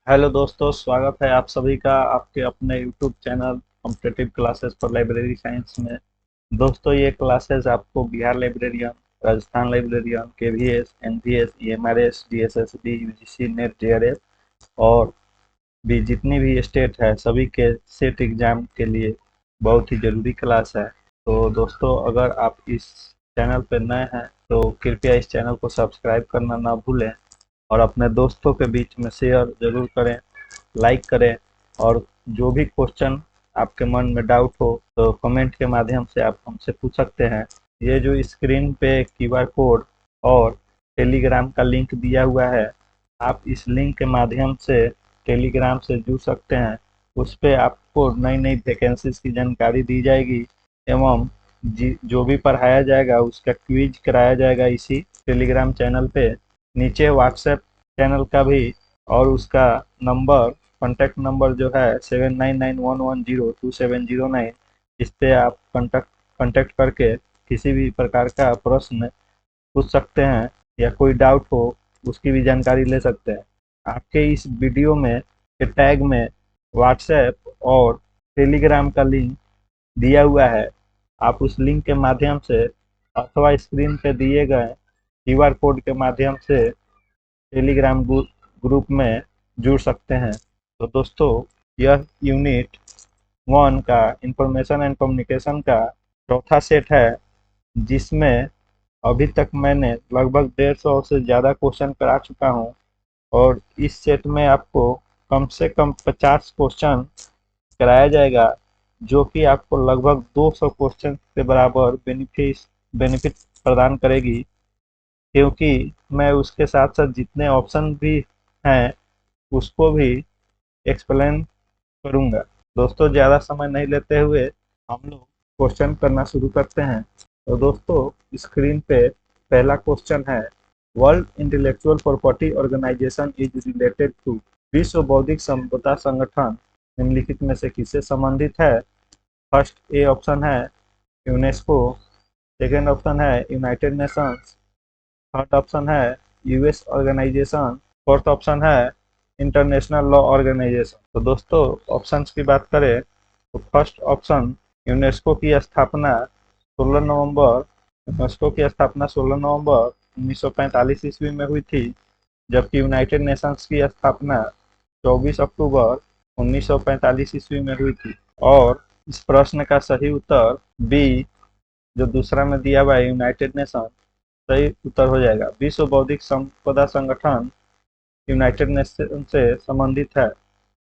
Hello दोस्तों, स्वागत है आप सभी का आपके अपने YouTube channel competitive classes for library science में। दोस्तों, ये क्लासेस आपको Bihar librarian, Rajasthan librarian, KVS, NVS, EMRS, DSSB, UGC, NET, JRF और भी जितनी भी स्टेट है सभी के सेट एग्जाम के लिए बहुत ही ज़रूरी क्लास है। तो दोस्तों, अगर आप इस चैनल पर नए हैं तो कृपया इस चैनल को सब्सक्राइब करना ना भूलें और अपने दोस्तों के बीच में शेयर ज़रूर करें, लाइक करें। और जो भी क्वेश्चन आपके मन में डाउट हो तो कमेंट के माध्यम से आप हमसे पूछ सकते हैं। ये जो स्क्रीन पे क्यूआर कोड और टेलीग्राम का लिंक दिया हुआ है, आप इस लिंक के माध्यम से टेलीग्राम से जुड़ सकते हैं। उस पे आपको नई नई वैकेंसीज की जानकारी दी जाएगी एवं जो भी पढ़ाया जाएगा उसका क्विज कराया जाएगा इसी टेलीग्राम चैनल पे। नीचे व्हाट्सएप चैनल का भी और उसका नंबर, कॉन्टैक्ट नंबर जो है 7991102709, इस पे आप कॉन्टैक्ट करके किसी भी प्रकार का प्रश्न पूछ सकते हैं या कोई डाउट हो उसकी भी जानकारी ले सकते हैं। आपके इस वीडियो में के टैग में व्हाट्सएप और टेलीग्राम का लिंक दिया हुआ है। आप उस लिंक के माध्यम से अथवा स्क्रीन पे दिए गए क्यूआर कोड के माध्यम से टेलीग्राम ग्रुप में जुड़ सकते हैं। तो दोस्तों, यह यूनिट 1 का इंफॉर्मेशन एंड कम्युनिकेशन का चौथा सेट है, जिसमें अभी तक मैंने लगभग 150 से ज़्यादा क्वेश्चन करा चुका हूं। और इस सेट में आपको कम से कम 50 क्वेश्चन कराया जाएगा, जो कि आपको लगभग 200 क्वेश्चन के बराबर बेनिफिट प्रदान करेगी, क्योंकि मैं उसके साथ साथ जितने ऑप्शन भी हैं उसको भी एक्सप्लेन करूंगा। दोस्तों, ज़्यादा समय नहीं लेते हुए हम लोग क्वेश्चन करना शुरू करते हैं। तो दोस्तों, स्क्रीन पे पहला क्वेश्चन है, world intellectual property organization is related to, विश्व बौद्धिक संपदा संगठन निम्नलिखित में से किससे संबंधित है? फर्स्ट ए ऑप्शन है यूनेस्को, सेकेंड ऑप्शन है यूनाइटेड नेशंस, थर्ड ऑप्शन है यूएस ऑर्गेनाइजेशन, फोर्थ ऑप्शन है इंटरनेशनल लॉ ऑर्गेनाइजेशन। तो दोस्तों, ऑप्शंस की बात करें तो फर्स्ट ऑप्शन यूनेस्को की स्थापना 16 नवंबर यूनेस्को की स्थापना 16 नवंबर 1945 ईस्वी में हुई थी, जबकि यूनाइटेड नेशंस की स्थापना 24 अक्टूबर 1945 ईस्वी में हुई थी। और इस प्रश्न का सही उत्तर बी, जो दूसरा में दिया हुआ है यूनाइटेड नेशन, सही उत्तर हो जाएगा। विश्व बौद्धिक संपदा संगठन यूनाइटेड नेशन से संबंधित है।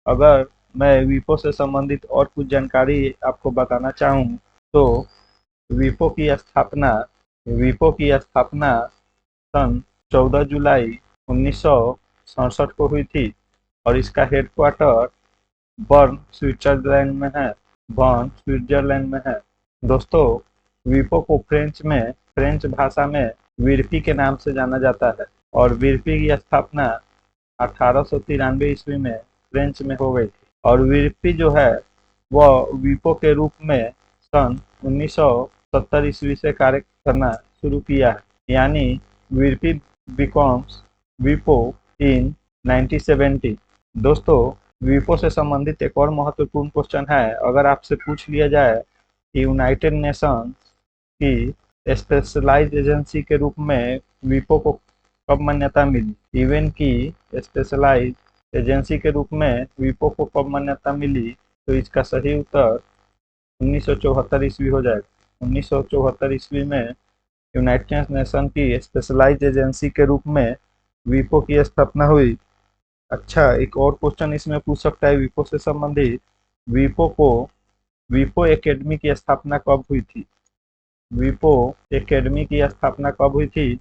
अगर मैं विपो से संबंधित और कुछ जानकारी आपको बताना चाहूँ तो विपो की स्थापना विपो की स्थापना सन 14 जुलाई 1967 को हुई थी और इसका हेडक्वार्टर बर्न स्विट्जरलैंड में है। दोस्तों, विपो को फ्रेंच भाषा में विरपी के नाम से जाना जाता है और विरपी की स्थापना 1893 ईस्वी में फ्रेंच में हो गई थी। और विरपी जो है वह विपो के रूप में सन 1970 ईस्वी से कार्य करना शुरू किया है, यानी विरपी बिकॉम्स विपो इन 1970। दोस्तों, विपो से संबंधित एक और महत्वपूर्ण क्वेश्चन है। अगर आपसे पूछ लिया जाए कि यूनाइटेड नेशंस की स्पेशलाइज्ड एजेंसी के रूप में विपो को कब मान्यता मिली, इवन की स्पेशलाइज्ड एजेंसी के रूप में विपो को कब मान्यता मिली, तो इसका सही उत्तर 1974 ईस्वी हो जाएगा। 1974 ईस्वी में यूनाइटेड नेशन की स्पेशलाइज्ड एजेंसी के रूप में विपो की स्थापना हुई। अच्छा, एक और क्वेश्चन इसमें पूछ सकता है विपो से संबंधित, विपो को विपो एकेडमी की स्थापना कब हुई थी? विपो एकेडमी की स्थापना कब हुई थी?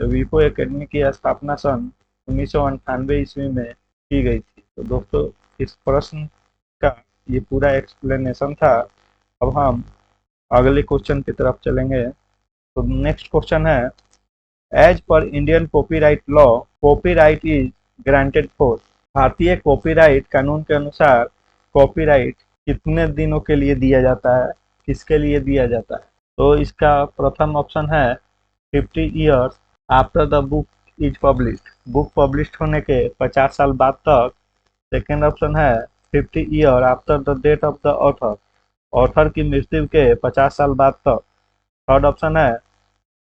तो विपो एकेडमी की स्थापना सन 1998 ईस्वी में की गई थी। तो दोस्तों, इस प्रश्न का ये पूरा एक्सप्लेनेशन था। अब हम अगले क्वेश्चन की तरफ चलेंगे। तो नेक्स्ट क्वेश्चन है, एज पर Indian copyright law, copyright is granted for, भारतीय कॉपीराइट कानून के अनुसार कॉपीराइट कितने दिनों के लिए दिया जाता है, किसके लिए दिया जाता है? तो इसका प्रथम ऑप्शन है 50 years after the book is published, book publish होने के 50 साल बाद तक सेकेंड ऑप्शन है 50 year after the date of the author, author की मृत्यु के 50 साल बाद तक। थर्ड ऑप्शन है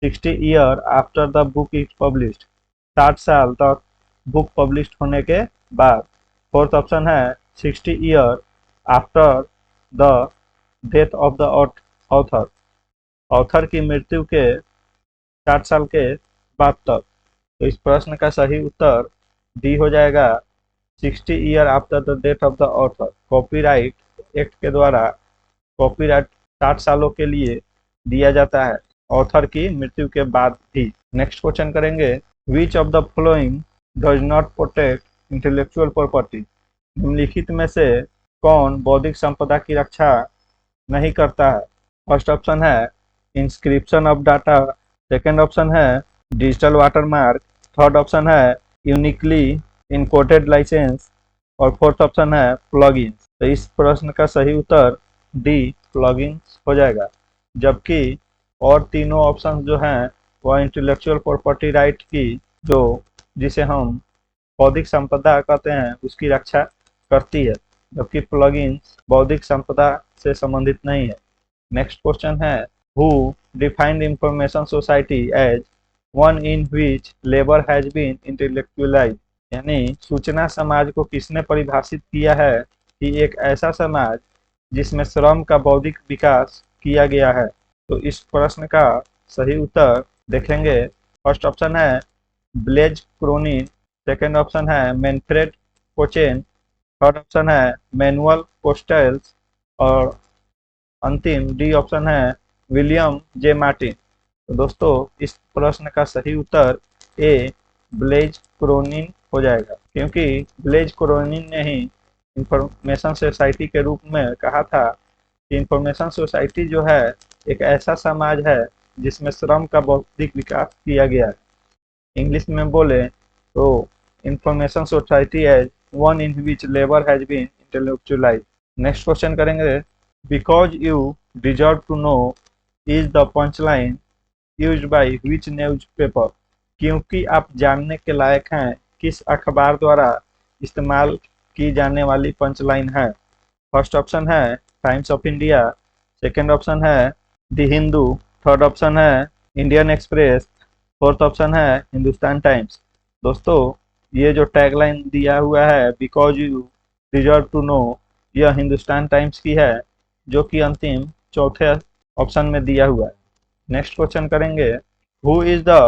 60 year after the book is published, 60 साल तक बुक पब्लिश होने के बाद। फोर्थ ऑप्शन है 60 year after the death of the author, author की मृत्यु के 60 साल के बाद तक। तो इस प्रश्न का सही उत्तर डी हो जाएगा, 60 year after the death of the author. Copyright act के द्वारा कॉपीराइट 60 सालों के लिए दिया जाता है, ऑथर की मृत्यु के बाद भी। नेक्स्ट क्वेश्चन करेंगे, which of the following does not protect intellectual property, निम्नलिखित में से कौन बौद्धिक संपदा की रक्षा नहीं करता है। फर्स्ट ऑप्शन है inscription of data, second option है डिजिटल वाटरमार्क, थर्ड ऑप्शन है यूनिकली इनकोडेड लाइसेंस और फोर्थ ऑप्शन है प्लगइन्स। तो इस प्रश्न का सही उत्तर डी प्लगइन्स हो जाएगा, जबकि और तीनों ऑप्शन जो हैं वह इंटेलेक्चुअल प्रॉपर्टी राइट की, जो जिसे हम बौद्धिक संपदा कहते हैं, उसकी रक्षा करती है, जबकि प्लगइन्स बौद्धिक संपदा से संबंधित नहीं है। नेक्स्ट क्वेश्चन है, who defined information society as one in which labour has been intellectualised, यानी सूचना समाज को किसने परिभाषित किया है कि एक ऐसा समाज जिसमें श्रम का बौद्धिक विकास किया गया है। तो इस प्रश्न का सही उत्तर देखेंगे, फर्स्ट ऑप्शन है ब्लेज क्रोनिन, सेकेंड ऑप्शन है मैनफ्रेड कोचेन, थर्ड ऑप्शन है मैनुअल कोस्टेल्स और अंतिम डी ऑप्शन है विलियम जे मार्टिन। तो दोस्तों इस प्रश्न का सही उत्तर ए ब्लेज क्रोनिन हो जाएगा, क्योंकि ब्लेज क्रोनिन ने ही इंफॉर्मेशन सोसाइटी के रूप में कहा था कि इंफॉर्मेशन सोसाइटी जो है एक ऐसा समाज है जिसमें श्रम का बौद्धिक विकास किया गया है। इंग्लिश में बोले तो information society as one in which labour has been intellectualised. Next question करेंगे, because you deserve to know is the punchline used by which newspaper, क्योंकि आप जानने के लायक हैं किस अखबार द्वारा इस्तेमाल की जाने वाली पंचलाइन है। फर्स्ट ऑप्शन है times of India, second option है द हिंदू, थर्ड ऑप्शन है इंडियन एक्सप्रेस, फोर्थ ऑप्शन है हिंदुस्तान टाइम्स। दोस्तों ये जो टैगलाइन दिया हुआ है because you deserve to know, यह हिंदुस्तान टाइम्स की है, जो कि अंतिम चौथे ऑप्शन में दिया हुआ है। नेक्स्ट क्वेश्चन करेंगे, who is the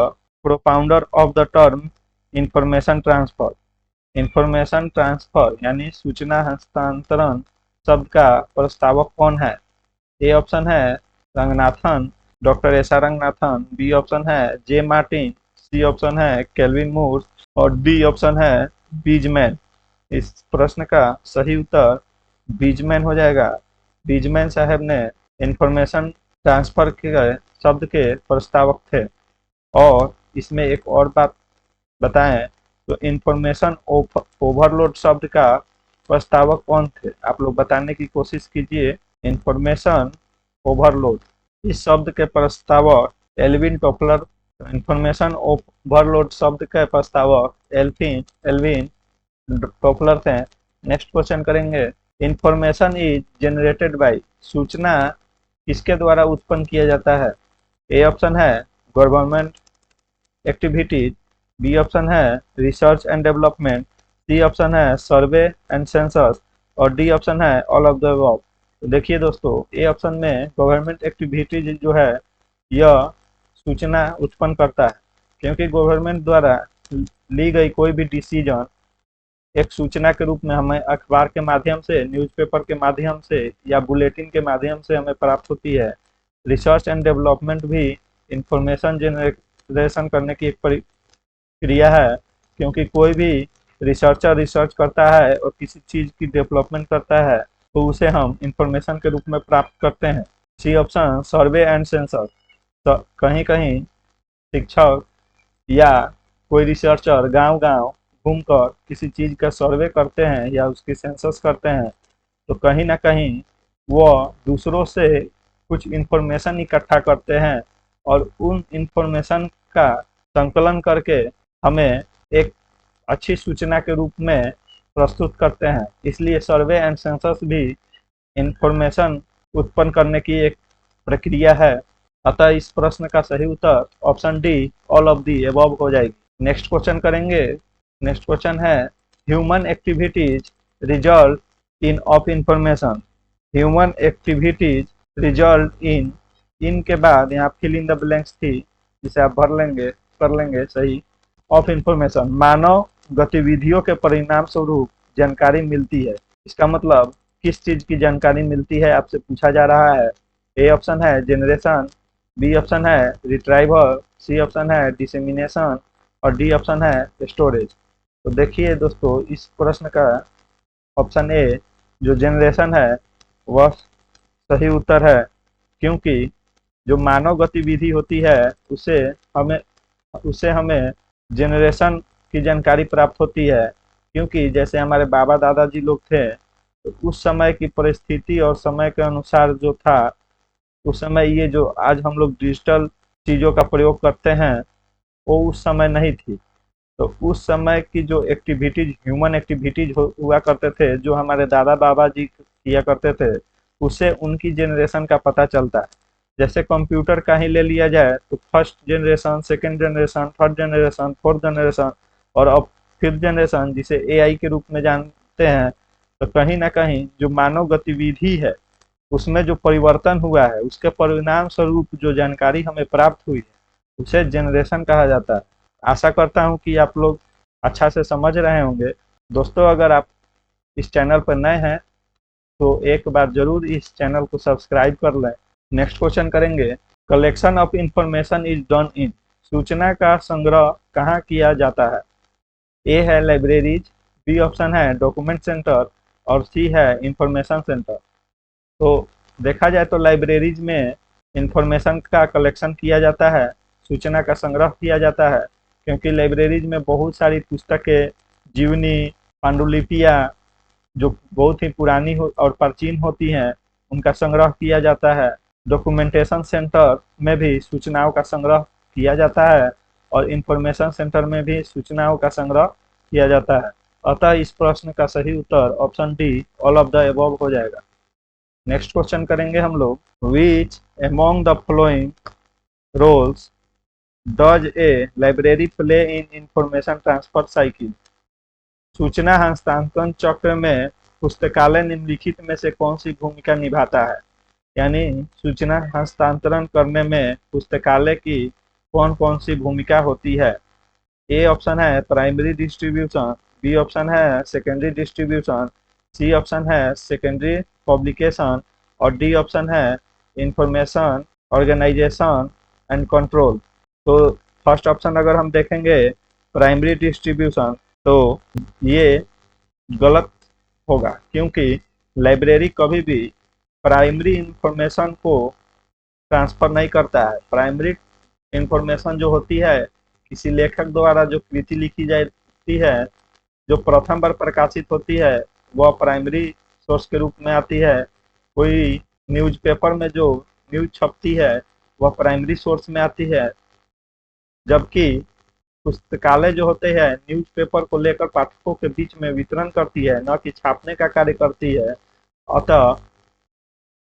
propounder of the term information transfer, information transfer यानी सूचना हस्तांतरण शब्द का प्रस्तावक कौन है। ए ऑप्शन है Ranganathan, doctor S R Ranganathan, B option है जे मार्टिन, सी ऑप्शन है केल्विन मूर और डी ऑप्शन है बीजमैन। इस प्रश्न का सही उत्तर बीजमैन हो जाएगा। बीजमैन साहब ने इंफॉर्मेशन ट्रांसफर के शब्द के प्रस्तावक थे। और इसमें एक और बात बताएं तो इंफॉर्मेशन ओवरलोड शब्द का प्रस्तावक कौन थे, आप लोग बताने की कोशिश कीजिए। इंफॉर्मेशन ओवरलोड, इस शब्द के प्रस्तावक एल्विन टोपलर, इंफॉर्मेशन ओवरलोड शब्द के प्रस्तावक एल्विन टोपलर थे। नेक्स्ट क्वेश्चन करेंगे, इंफॉर्मेशन इज जनरेटेड बाय, सूचना किसके द्वारा उत्पन्न किया जाता है। ए ऑप्शन है गवर्नमेंट एक्टिविटीज, बी ऑप्शन है research and development, C option है सर्वे एंड सेंसस और डी ऑप्शन है ऑल ऑफ द अबव। तो देखिए दोस्तों ए ऑप्शन में गवर्नमेंट एक्टिविटीज जो है यह सूचना उत्पन्न करता है, क्योंकि गवर्नमेंट द्वारा ली गई कोई भी डिसीजन एक सूचना के रूप में हमें अखबार के माध्यम से, न्यूज़पेपर के माध्यम से या बुलेटिन के माध्यम से हमें प्राप्त होती है। रिसर्च एंड डेवलपमेंट भी इंफॉर्मेशन जनरेशन करने की एक प्रक्रिया है, क्योंकि कोई भी रिसर्चर रिसर्च करता है और किसी चीज़ की डेवलपमेंट करता है तो उसे हम इंफॉर्मेशन के रूप में प्राप्त करते हैं। C option survey and census, तो कहीं कहीं शिक्षक या कोई रिसर्चर गांव-गांव घूमकर किसी चीज़ का सर्वे करते हैं या उसकी सेंसस करते हैं, तो कहीं ना कहीं वह दूसरों से कुछ इंफॉर्मेशन इकट्ठा करते हैं और उन इंफॉर्मेशन का संकलन करके हमें एक अच्छी सूचना के रूप में प्रस्तुत करते हैं। इसलिए सर्वे एंड सेंसस भी इंफॉर्मेशन उत्पन्न करने की एक प्रक्रिया है। अतः इस प्रश्न का सही उत्तर option D all of the above हो जाएगी। नेक्स्ट क्वेश्चन करेंगे। नेक्स्ट क्वेश्चन है human activities result in of information. Human activities result in के बाद यहाँ फिल इन द ब्लैंक्स थी, जिसे आप भर लेंगे कर लेंगे सही। ऑफ इंफॉर्मेशन मानव गतिविधियों के परिणाम स्वरूप जानकारी मिलती है। इसका मतलब किस चीज की जानकारी मिलती है आपसे पूछा जा रहा है। ए ऑप्शन है जनरेशन, बी ऑप्शन है रिट्राइवल, सी ऑप्शन है डिसेमिनेशन और डी ऑप्शन है स्टोरेज। तो देखिए दोस्तों, इस प्रश्न का ऑप्शन ए जो जनरेशन है वह सही उत्तर है, क्योंकि जो मानव गतिविधि होती है उसे हमें जनरेशन की जानकारी प्राप्त होती है। क्योंकि जैसे हमारे बाबा दादाजी लोग थे, तो उस समय की परिस्थिति और समय के अनुसार जो था, उस समय ये जो आज हम लोग डिजिटल चीज़ों का प्रयोग करते हैं वो उस समय नहीं थी। तो उस समय की जो एक्टिविटीज ह्यूमन एक्टिविटीज हुआ करते थे, जो हमारे दादा बाबा जी किया करते थे, उससे उनकी जनरेशन का पता चलता है। जैसे कंप्यूटर का ही ले लिया जाए तो first generation, second generation, third generation, fourth generation और अब फिफ्थ जनरेशन, जिसे एआई के रूप में जानते हैं। तो कहीं ना कहीं जो मानव गतिविधि है उसमें जो परिवर्तन हुआ है, उसके परिणाम स्वरूप जो जानकारी हमें प्राप्त हुई है उसे जनरेशन कहा जाता है। आशा करता हूँ कि आप लोग अच्छा से समझ रहे होंगे। दोस्तों, अगर आप इस चैनल पर नए हैं तो एक बार जरूर इस चैनल को सब्सक्राइब कर लें। नेक्स्ट क्वेश्चन करेंगे। Collection of information is done in. सूचना का संग्रह कहाँ किया जाता है। ए है लाइब्रेरीज, बी ऑप्शन है डॉक्यूमेंट सेंटर और सी है इंफॉर्मेशन सेंटर। तो देखा जाए तो लाइब्रेरीज में इंफॉर्मेशन का कलेक्शन किया जाता है, सूचना का संग्रह किया जाता है। क्योंकि लाइब्रेरीज में बहुत सारी पुस्तकें, जीवनी, पांडुलिपियाँ जो बहुत ही पुरानी और प्राचीन होती हैं, उनका संग्रह किया जाता है। डॉक्यूमेंटेशन सेंटर में भी सूचनाओं का संग्रह किया जाता है और इंफॉर्मेशन सेंटर में भी सूचनाओं का संग्रह किया जाता है। अतः इस प्रश्न का सही उत्तर option D all of the above हो जाएगा। नेक्स्ट क्वेश्चन करेंगे हम लोग। Which among the following roles does a library play in information transfer cycle. सूचना हस्तांतरण चक्र में पुस्तकालय निम्नलिखित में से कौन सी भूमिका निभाता है। यानी सूचना हस्तांतरण करने में पुस्तकालय की कौन कौन सी भूमिका होती है। ए ऑप्शन है प्राइमरी डिस्ट्रीब्यूशन, बी ऑप्शन है सेकेंडरी डिस्ट्रीब्यूशन, सी ऑप्शन है सेकेंडरी पब्लिकेशन और डी ऑप्शन है इंफॉर्मेशन ऑर्गेनाइजेशन एंड कंट्रोल। तो फर्स्ट ऑप्शन अगर हम देखेंगे प्राइमरी डिस्ट्रीब्यूशन, तो ये गलत होगा, क्योंकि लाइब्रेरी कभी भी प्राइमरी इंफॉर्मेशन को ट्रांसफर नहीं करता है। प्राइमरी इंफॉर्मेशन जो होती है, किसी लेखक द्वारा जो कृति लिखी जाती है, जो प्रथम बार प्रकाशित होती है, वह प्राइमरी सोर्स के रूप में आती है। कोई न्यूज़पेपर में जो न्यूज छपती है वह प्राइमरी सोर्स में आती है, जबकि पुस्तकालय जो होते हैं न्यूज़पेपर को लेकर पाठकों के बीच में वितरण करती है, न कि छापने का कार्य करती है। अतः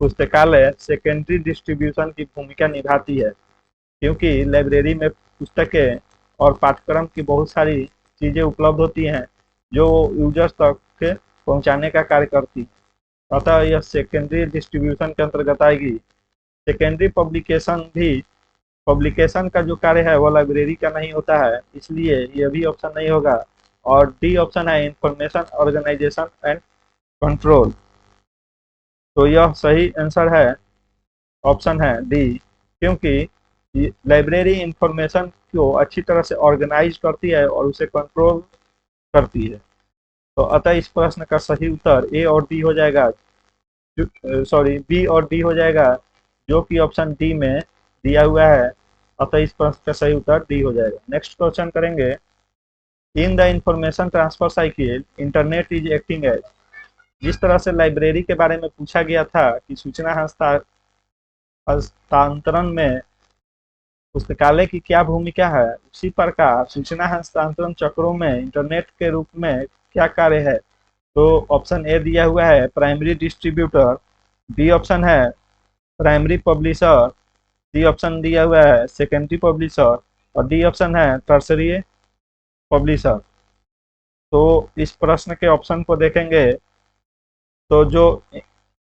पुस्तकालय सेकेंडरी डिस्ट्रीब्यूशन की भूमिका निभाती है, क्योंकि लाइब्रेरी में पुस्तकें और पाठ्यक्रम की बहुत सारी चीज़ें उपलब्ध होती हैं जो यूजर्स तक के पहुंचाने का कार्य करती है। अतः यह सेकेंडरी डिस्ट्रीब्यूशन के अंतर्गत आएगी। सेकेंडरी पब्लिकेशन का जो कार्य है वह लाइब्रेरी का नहीं होता है, इसलिए यह भी ऑप्शन नहीं होगा। और डी ऑप्शन है इंफॉर्मेशन ऑर्गेनाइजेशन एंड कंट्रोल। तो यह सही आंसर है, ऑप्शन है डी, क्योंकि लाइब्रेरी इंफॉर्मेशन को अच्छी तरह से ऑर्गेनाइज करती है और उसे कंट्रोल करती है। तो अतः इस प्रश्न का सही उत्तर ए और डी हो जाएगा, सॉरी बी और डी हो जाएगा, जो कि ऑप्शन डी में दिया हुआ है। अतः इस प्रश्न का सही उत्तर डी हो जाएगा। नेक्स्ट क्वेश्चन करेंगे। In the information transfer cycle internet is acting as. जिस तरह से लाइब्रेरी के बारे में पूछा गया था कि सूचना हस्तांतरण में पुस्तकालय की क्या भूमिका है, उसी प्रकार सूचना हस्तांतरण चक्रों में इंटरनेट के रूप में क्या कार्य है। तो ऑप्शन ए दिया हुआ है प्राइमरी डिस्ट्रीब्यूटर, बी ऑप्शन है प्राइमरी पब्लिशर, सी ऑप्शन दिया हुआ है सेकेंडरी पब्लिशर और डी ऑप्शन है टर्सरी पब्लिशर। तो इस प्रश्न के ऑप्शन को देखेंगे तो जो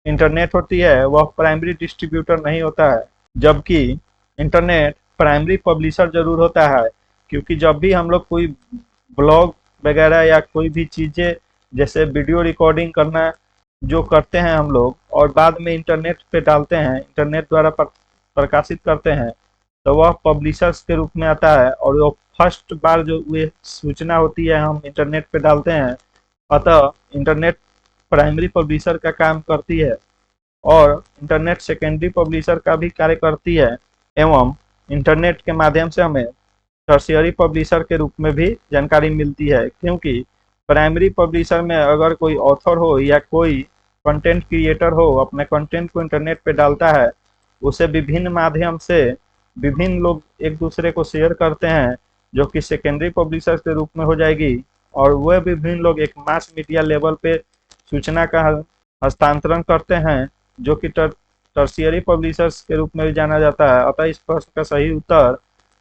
इंटरनेट होती है वह प्राइमरी डिस्ट्रीब्यूटर नहीं होता है, जबकि इंटरनेट प्राइमरी पब्लिशर जरूर होता है। क्योंकि जब भी हम लोग कोई ब्लॉग वगैरह या कोई भी चीज़ें जैसे वीडियो रिकॉर्डिंग करना जो करते हैं हम लोग और बाद में इंटरनेट पे डालते हैं, इंटरनेट द्वारा प्रकाशित करते हैं, तो वह पब्लिशर्स के रूप में आता है और वो फर्स्ट बार जो ये सूचना होती है हम इंटरनेट पे डालते हैं। अतः इंटरनेट प्राइमरी पब्लिशर का काम करती है और इंटरनेट सेकेंडरी पब्लिशर का भी कार्य करती है, एवं इंटरनेट के माध्यम से हमें टर्शियरी पब्लिशर के रूप में भी जानकारी मिलती है। क्योंकि प्राइमरी पब्लिशर में अगर कोई ऑथर हो या कोई कंटेंट क्रिएटर हो अपने कंटेंट को इंटरनेट पे डालता है, उसे विभिन्न माध्यम से विभिन्न लोग एक दूसरे को शेयर करते हैं, जो कि सेकेंडरी पब्लिशर के रूप में हो जाएगी और वह विभिन्न लोग एक मास मीडिया लेवल पे सूचना का हस्तांतरण करते हैं, जो कि टर्शियरी पब्लिशर्स के रूप में भी जाना जाता है। अतः इस प्रश्न का सही उत्तर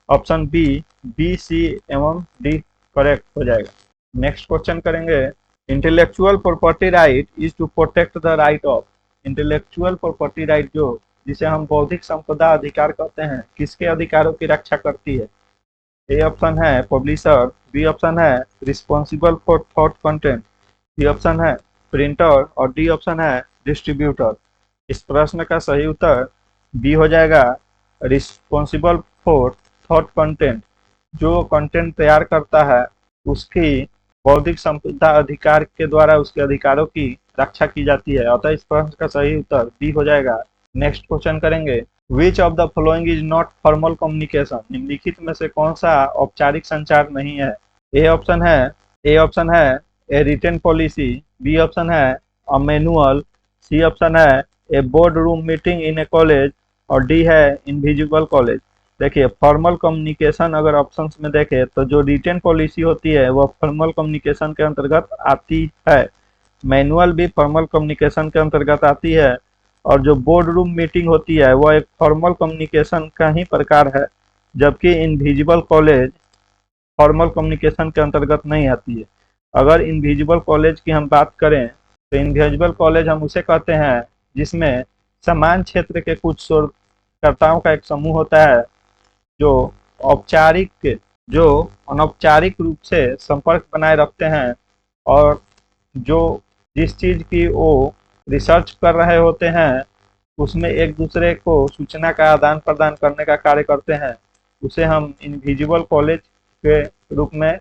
ऑप्शन बी, बी, सी एवं डी करेक्ट हो जाएगा। नेक्स्ट क्वेश्चन करेंगे, intellectual property right is to protect the right of. Intellectual property right जो जिसे हम बौद्धिक संपदा अधिकार कहते हैं, किसके अधिकारों की रक्षा करती है? ए ऑप्शन है पब्लिशर, बी ऑप्शन है responsible for thought content, C option है प्रिंटर और डी ऑप्शन है डिस्ट्रीब्यूटर। इस प्रश्न का सही उत्तर बी हो जाएगा, रिस्पॉन्सिबल फॉर थॉट कंटेंट। जो कंटेंट तैयार करता है उसकी बौद्धिक संपदा अधिकार के द्वारा उसके अधिकारों की रक्षा की जाती है। अतः इस प्रश्न का सही उत्तर बी हो जाएगा। नेक्स्ट क्वेश्चन करेंगे, which of the following is not formal communication. निम्नलिखित में से कौन सा औपचारिक संचार नहीं है? ए ऑप्शन है a written policy, B option है अ मैनुअल, सी ऑप्शन है a board room meeting in a college और डी है इनविजिबल कॉलेज। देखिए फॉर्मल कम्युनिकेशन अगर ऑप्शंस में देखें तो जो रिटन पॉलिसी होती है वह फॉर्मल कम्युनिकेशन के अंतर्गत आती है, मैनुअल भी फॉर्मल कम्युनिकेशन के अंतर्गत आती है और जो बोर्ड रूम मीटिंग होती है वह एक फॉर्मल कम्युनिकेशन का ही प्रकार है, जबकि इनविजिबल कॉलेज फॉर्मल कम्युनिकेशन के अंतर्गत नहीं आती है। अगर इनविजिबल कॉलेज की हम बात करें तो इनविजिबल कॉलेज हम उसे कहते हैं जिसमें समान क्षेत्र के कुछ शोधकर्ताओं का एक समूह होता है जो औपचारिक जो अनौपचारिक रूप से संपर्क बनाए रखते हैं और जो जिस चीज़ की वो रिसर्च कर रहे होते हैं उसमें एक दूसरे को सूचना का आदान प्रदान करने का कार्य करते हैं, उसे हम इनविजिबल कॉलेज के रूप में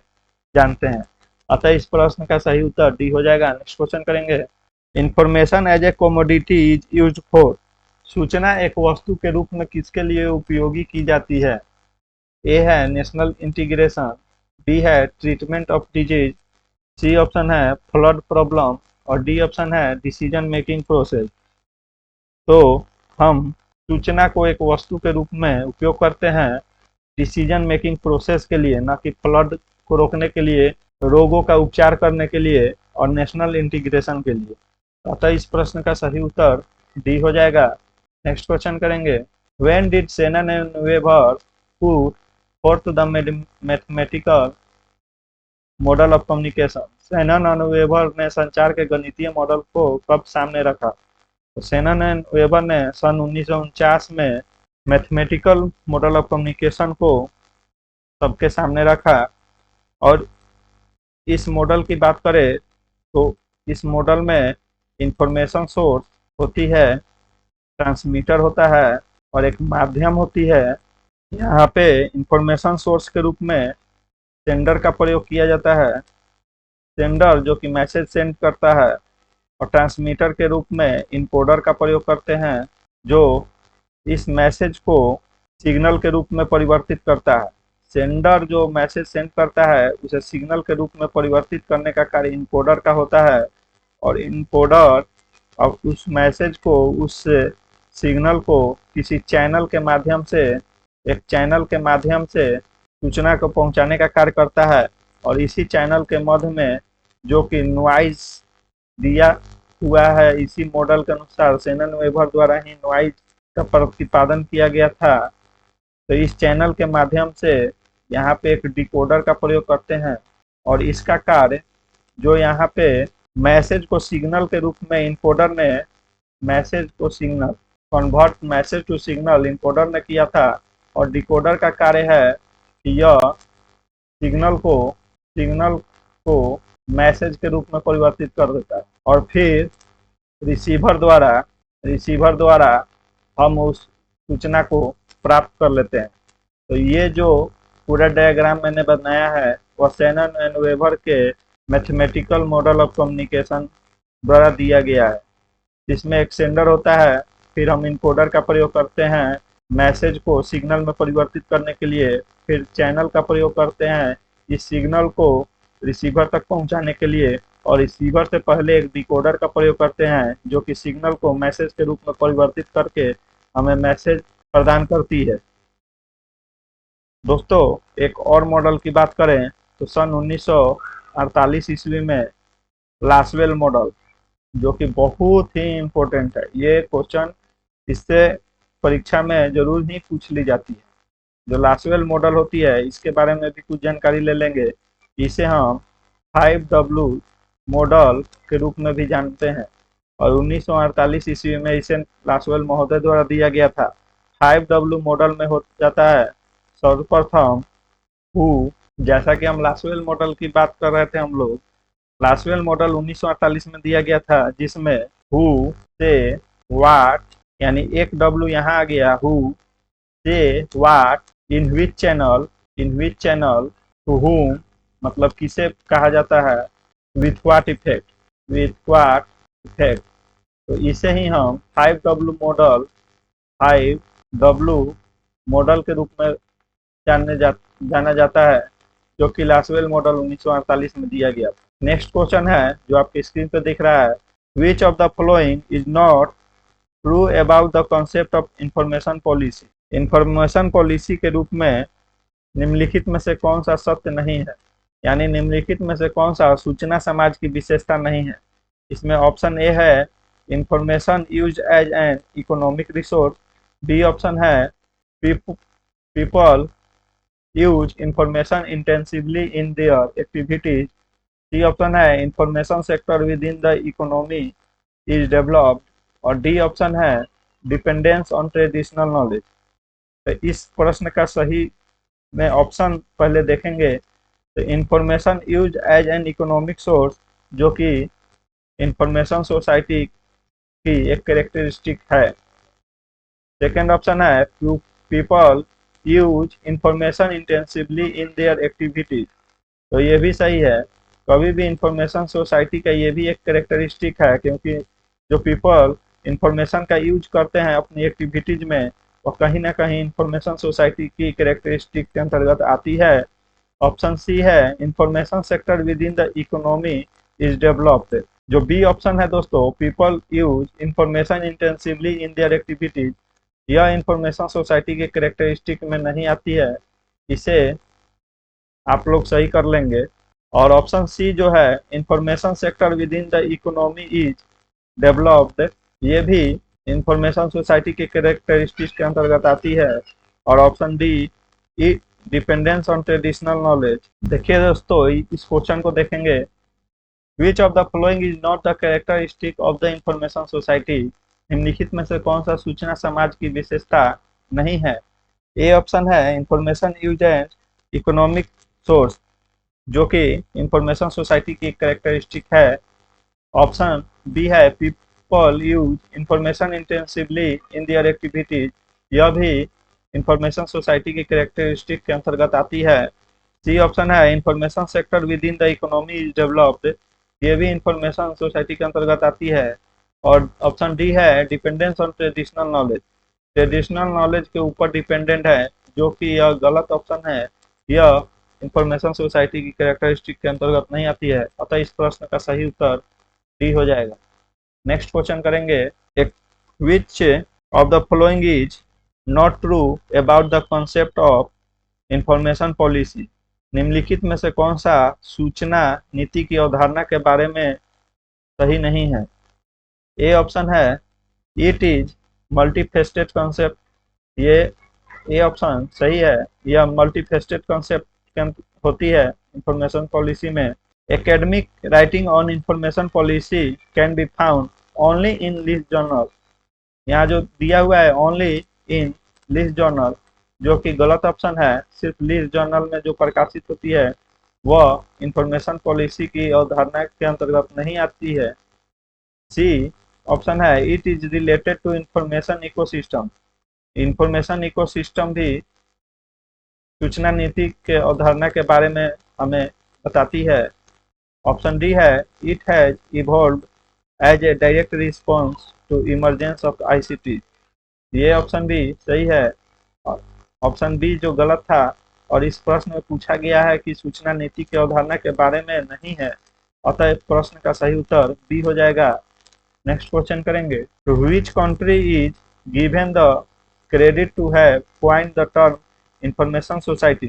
जानते हैं। अतः इस प्रश्न का सही उत्तर डी हो जाएगा। नेक्स्ट क्वेश्चन करेंगे, information as a commodity is used for. सूचना एक वस्तु के रूप में किसके लिए उपयोगी की जाती है? ए है नेशनल इंटीग्रेशन, बी है treatment of disease, C option है फ्लड प्रॉब्लम और डी ऑप्शन है डिसीजन मेकिंग प्रोसेस। तो हम सूचना को एक वस्तु के रूप में उपयोग करते हैं डिसीजन मेकिंग प्रोसेस के लिए, ना कि फ्लड को रोकने के लिए, रोगों का उपचार करने के लिए और नेशनल इंटीग्रेशन के लिए। अतः इस प्रश्न का सही उत्तर डी हो जाएगा। नेक्स्ट क्वेश्चन करेंगे, when did Shannon and weber put fourth the mathematical model of communication. Shannon और वेबर ने संचार के गणितीय मॉडल को कब सामने रखा? तो शेनन एंड वेबर ने सन 1949 में मैथमेटिकल मॉडल ऑफ कम्युनिकेशन को सबके सामने रखा। और इस मॉडल की बात करें तो इस मॉडल में इंफॉर्मेशन सोर्स होती है, ट्रांसमीटर होता है और एक माध्यम होती है। यहाँ पे इंफॉर्मेशन सोर्स के रूप में सेंडर का प्रयोग किया जाता है, सेंडर जो कि मैसेज सेंड करता है, और ट्रांसमीटर के रूप में इनकोडर का प्रयोग करते हैं जो इस मैसेज को सिग्नल के रूप में परिवर्तित करता है। सेंडर जो मैसेज सेंड करता है उसे सिग्नल के रूप में परिवर्तित करने का कार्य इनकोडर का होता है और इनकोडर अब उस मैसेज को, उस सिग्नल को किसी चैनल के माध्यम से, एक चैनल के माध्यम से सूचना को पहुंचाने का कार्य करता है और इसी चैनल के मध्य में जो कि नॉइज दिया हुआ है। इसी मॉडल के अनुसार शेनन वेबर द्वारा ही नॉइज का प्रतिपादन किया गया था। तो इस चैनल के माध्यम से यहाँ पे एक डिकोडर का प्रयोग करते हैं और इसका कार्य जो यहाँ पे मैसेज को सिग्नल के रूप में इनकोडर ने मैसेज को signal convert message to signal encoder ने किया था, और डिकोडर का कार्य है कि यह सिग्नल को सिग्नल को मैसेज के रूप में परिवर्तित कर देता है और फिर रिसीवर द्वारा हम उस सूचना को प्राप्त कर लेते हैं। तो ये जो पूरा डायग्राम मैंने बनाया है वह शेनन एंड वेबर के मैथमेटिकल मॉडल ऑफ कम्युनिकेशन द्वारा दिया गया है, जिसमें एक सेंडर होता है, फिर हम इनकोडर का प्रयोग करते हैं मैसेज को सिग्नल में परिवर्तित करने के लिए, फिर चैनल का प्रयोग करते हैं इस सिग्नल को रिसीवर तक पहुंचाने के लिए, और रिसीवर से पहले एक डिकोडर का प्रयोग करते हैं जो कि सिग्नल को मैसेज के रूप में परिवर्तित करके हमें मैसेज प्रदान करती है। दोस्तों, एक और मॉडल की बात करें तो सन 1948 ईस्वी में लासवेल मॉडल, जो कि बहुत ही इम्पोर्टेंट है, ये क्वेश्चन इससे परीक्षा में जरूर ही पूछ ली जाती है। जो लासवेल मॉडल होती है इसके बारे में भी कुछ जानकारी ले लेंगे। इसे हम 5W मॉडल के रूप में भी जानते हैं और 1948 ईस्वी में इसे लासवेल महोदय द्वारा दिया गया था। 5W मॉडल में हो जाता है सर्वप्रथम हु, जैसा कि हम लासवेल मॉडल की बात कर रहे थे हम लोग, लासवेल मॉडल 1948 में दिया गया था, जिसमें हु से वाट, यानी एक W यहाँ आ गया, हु से वाट, इन विच चैनल, टू हुम मतलब किसे कहा जाता है, विथ व्हाट इफेक्ट। तो इसे ही हम 5W मॉडल के रूप में जाना जाता है, जो कि लासवेल मॉडल 1948 में दिया गया। नेक्स्ट क्वेश्चन है जो आपकी स्क्रीन पर दिख रहा है, विच of the following is not true about the concept of information policy. Information policy के रूप में निम्नलिखित में से कौन सा सत्य नहीं है, यानी निम्नलिखित में से कौन सा सूचना समाज की विशेषता नहीं है। इसमें ऑप्शन ए है information use as an economic resource, B option है people use information intensively in their activities, C option है information sector within the economy is developed, और डी ऑप्शन है डिपेंडेंस ऑन ट्रेडिशनल नॉलेज। तो इस प्रश्न का सही में ऑप्शन पहले देखेंगे तो information use as an economic source, जो कि इंफॉर्मेशन सोसाइटी की एक कैरेक्टरिस्टिक है। सेकेंड ऑप्शन है people use information intensively in their activities, तो ये भी सही है। कभी भी इंफॉर्मेशन सोसाइटी का ये भी एक कैरेक्टरिस्टिक है, क्योंकि जो पीपल इंफॉर्मेशन का यूज करते हैं अपनी एक्टिविटीज में, और कहीं ना कहीं इंफॉर्मेशन सोसाइटी की कैरेक्टरिस्टिक के अंतर्गत आती है। ऑप्शन सी है information sector within the economy is developed. जो बी ऑप्शन है दोस्तों, people use information intensively in their activities, यह इंफॉर्मेशन सोसाइटी के कैरेक्टरिस्टिक में नहीं आती है, इसे आप लोग सही कर लेंगे। और ऑप्शन सी जो है information sector within the economy is developed, ये भी इंफॉर्मेशन सोसाइटी के कैरेक्टरिस्टिक्स के अंतर्गत आती है। और option D dependence on traditional knowledge. देखिए दोस्तों, इस क्वेश्चन को देखेंगे, विच of the following is not the characteristic of the information society. निम्नलिखित में से कौन सा सूचना समाज की विशेषता नहीं है। ए ऑप्शन है information use and economic source, जो कि इंफॉर्मेशन सोसाइटी की कैरेक्टरिस्टिक है। ऑप्शन बी है people use information intensively in their activities, यह भी इंफॉर्मेशन सोसाइटी की कैरेक्टरिस्टिक के अंतर्गत आती है। सी ऑप्शन है information sector within the economy is developed, ये भी इंफॉर्मेशन सोसाइटी के अंतर्गत आती है। और ऑप्शन डी है dependence on traditional knowledge, traditional knowledge के ऊपर डिपेंडेंट है, जो कि यह गलत ऑप्शन है, यह इंफॉर्मेशन सोसाइटी की कैरेक्टरिस्टिक के अंतर्गत नहीं आती है। अतः इस प्रश्न का सही उत्तर डी हो जाएगा। नेक्स्ट क्वेश्चन करेंगे, एक विच of the following is not true about the concept of information policy. निम्नलिखित में से कौन सा सूचना नीति की अवधारणा के बारे में सही नहीं है। ए ऑप्शन है इट इज मल्टीफेस्टेड कॉन्सेप्ट। ये ए ऑप्शन सही है। यह मल्टीफेस्टेड कॉन्सेप्ट होती है इंफॉर्मेशन पॉलिसी में। Academic writing on information policy can be found only in list journal. यहाँ जो दिया हुआ है ओनली इन लिस्ट जर्नल, जो कि गलत ऑप्शन है। सिर्फ लिस्ट जर्नल में जो प्रकाशित होती है वह इंफॉर्मेशन पॉलिसी की अवधारणा के अंतर्गत नहीं आती है। सी ऑप्शन है it is related to information ecosystem. Information ecosystem भी सूचना नीति के अवधारणा के बारे में हमें बताती है। ऑप्शन डी है it has evolve as a direct response to emergence of ICT. ये ऑप्शन भी सही है। ऑप्शन बी जो गलत था, और इस प्रश्न में पूछा गया है कि सूचना नीति की अवधारणा के बारे में नहीं है, अतः प्रश्न का सही उत्तर बी हो जाएगा। नेक्स्ट क्वेश्चन करेंगे। Which country is given the credit to have coined the term information society.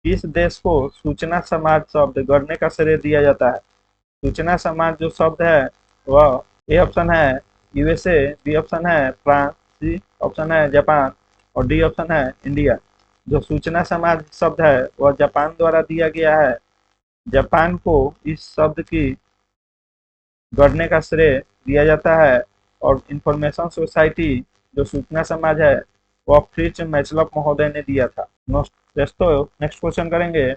किस देश को सूचना समाज शब्द गढ़ने का श्रेय दिया जाता है? सूचना समाज जो शब्द है वह ए ऑप्शन है यूएसए, बी ऑप्शन है फ्रांस, सी ऑप्शन है जापान और डी ऑप्शन है इंडिया। जो सूचना समाज शब्द है वह जापान द्वारा दिया गया है। जापान को इस शब्द की गढ़ने का श्रेय दिया जाता है। और इंफॉर्मेशन सोसाइटी जो सूचना समाज है वह फ्रिट्ज मैचलॉफ महोदय ने दिया था। दोस्तों नेक्स्ट क्वेश्चन करेंगे।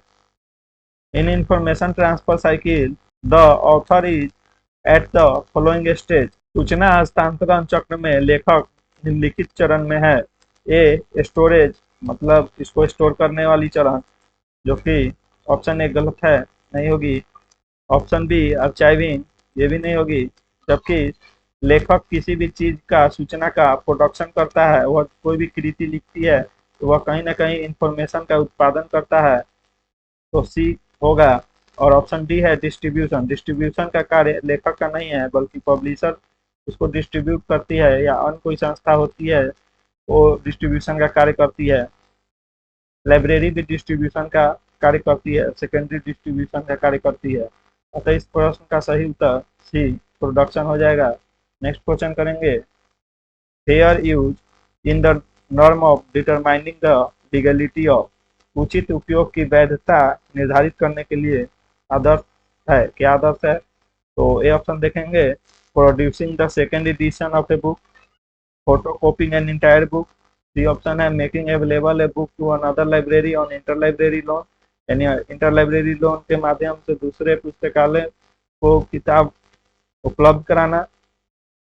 इन information transfer cycle the author is at the following stage. सूचना हस्तांतरण चक्र में लेखक निम्नलिखित चरण में है। ए स्टोरेज, मतलब इसको स्टोर करने वाली चरण, जो कि ऑप्शन ए गलत है, नहीं होगी। ऑप्शन बी आर्काइविंग, ये भी नहीं होगी। जबकि लेखक किसी भी चीज का सूचना का प्रोडक्शन करता है, वह कोई भी कृति लिखती है तो वह कहीं ना कहीं इंफॉर्मेशन का उत्पादन करता है, तो सी होगा। और ऑप्शन डी है डिस्ट्रीब्यूशन। डिस्ट्रीब्यूशन का कार्य लेखक का नहीं है, बल्कि पब्लिशर उसको डिस्ट्रीब्यूट करती है, या अन्य कोई संस्था होती है वो डिस्ट्रीब्यूशन का कार्य करती है। लाइब्रेरी भी डिस्ट्रीब्यूशन का कार्य करती है, सेकेंडरी डिस्ट्रीब्यूशन का कार्य करती है। अतः इस प्रश्न का सही उत्तर सी प्रोडक्शन हो जाएगा। नेक्स्ट क्वेश्चन करेंगे। Fair use in the norm of determining the legality of. उचित उपयोग की वैधता निर्धारित करने के लिए आदर्श है। क्या आदर्श है? तो ए ऑप्शन देखेंगे producing the second edition of a book, photocopying an entire book. C option है making available a book to another library on inter library loan, यानी इंटर लाइब्रेरी लोन के माध्यम से दूसरे पुस्तकालय को किताब उपलब्ध कराना।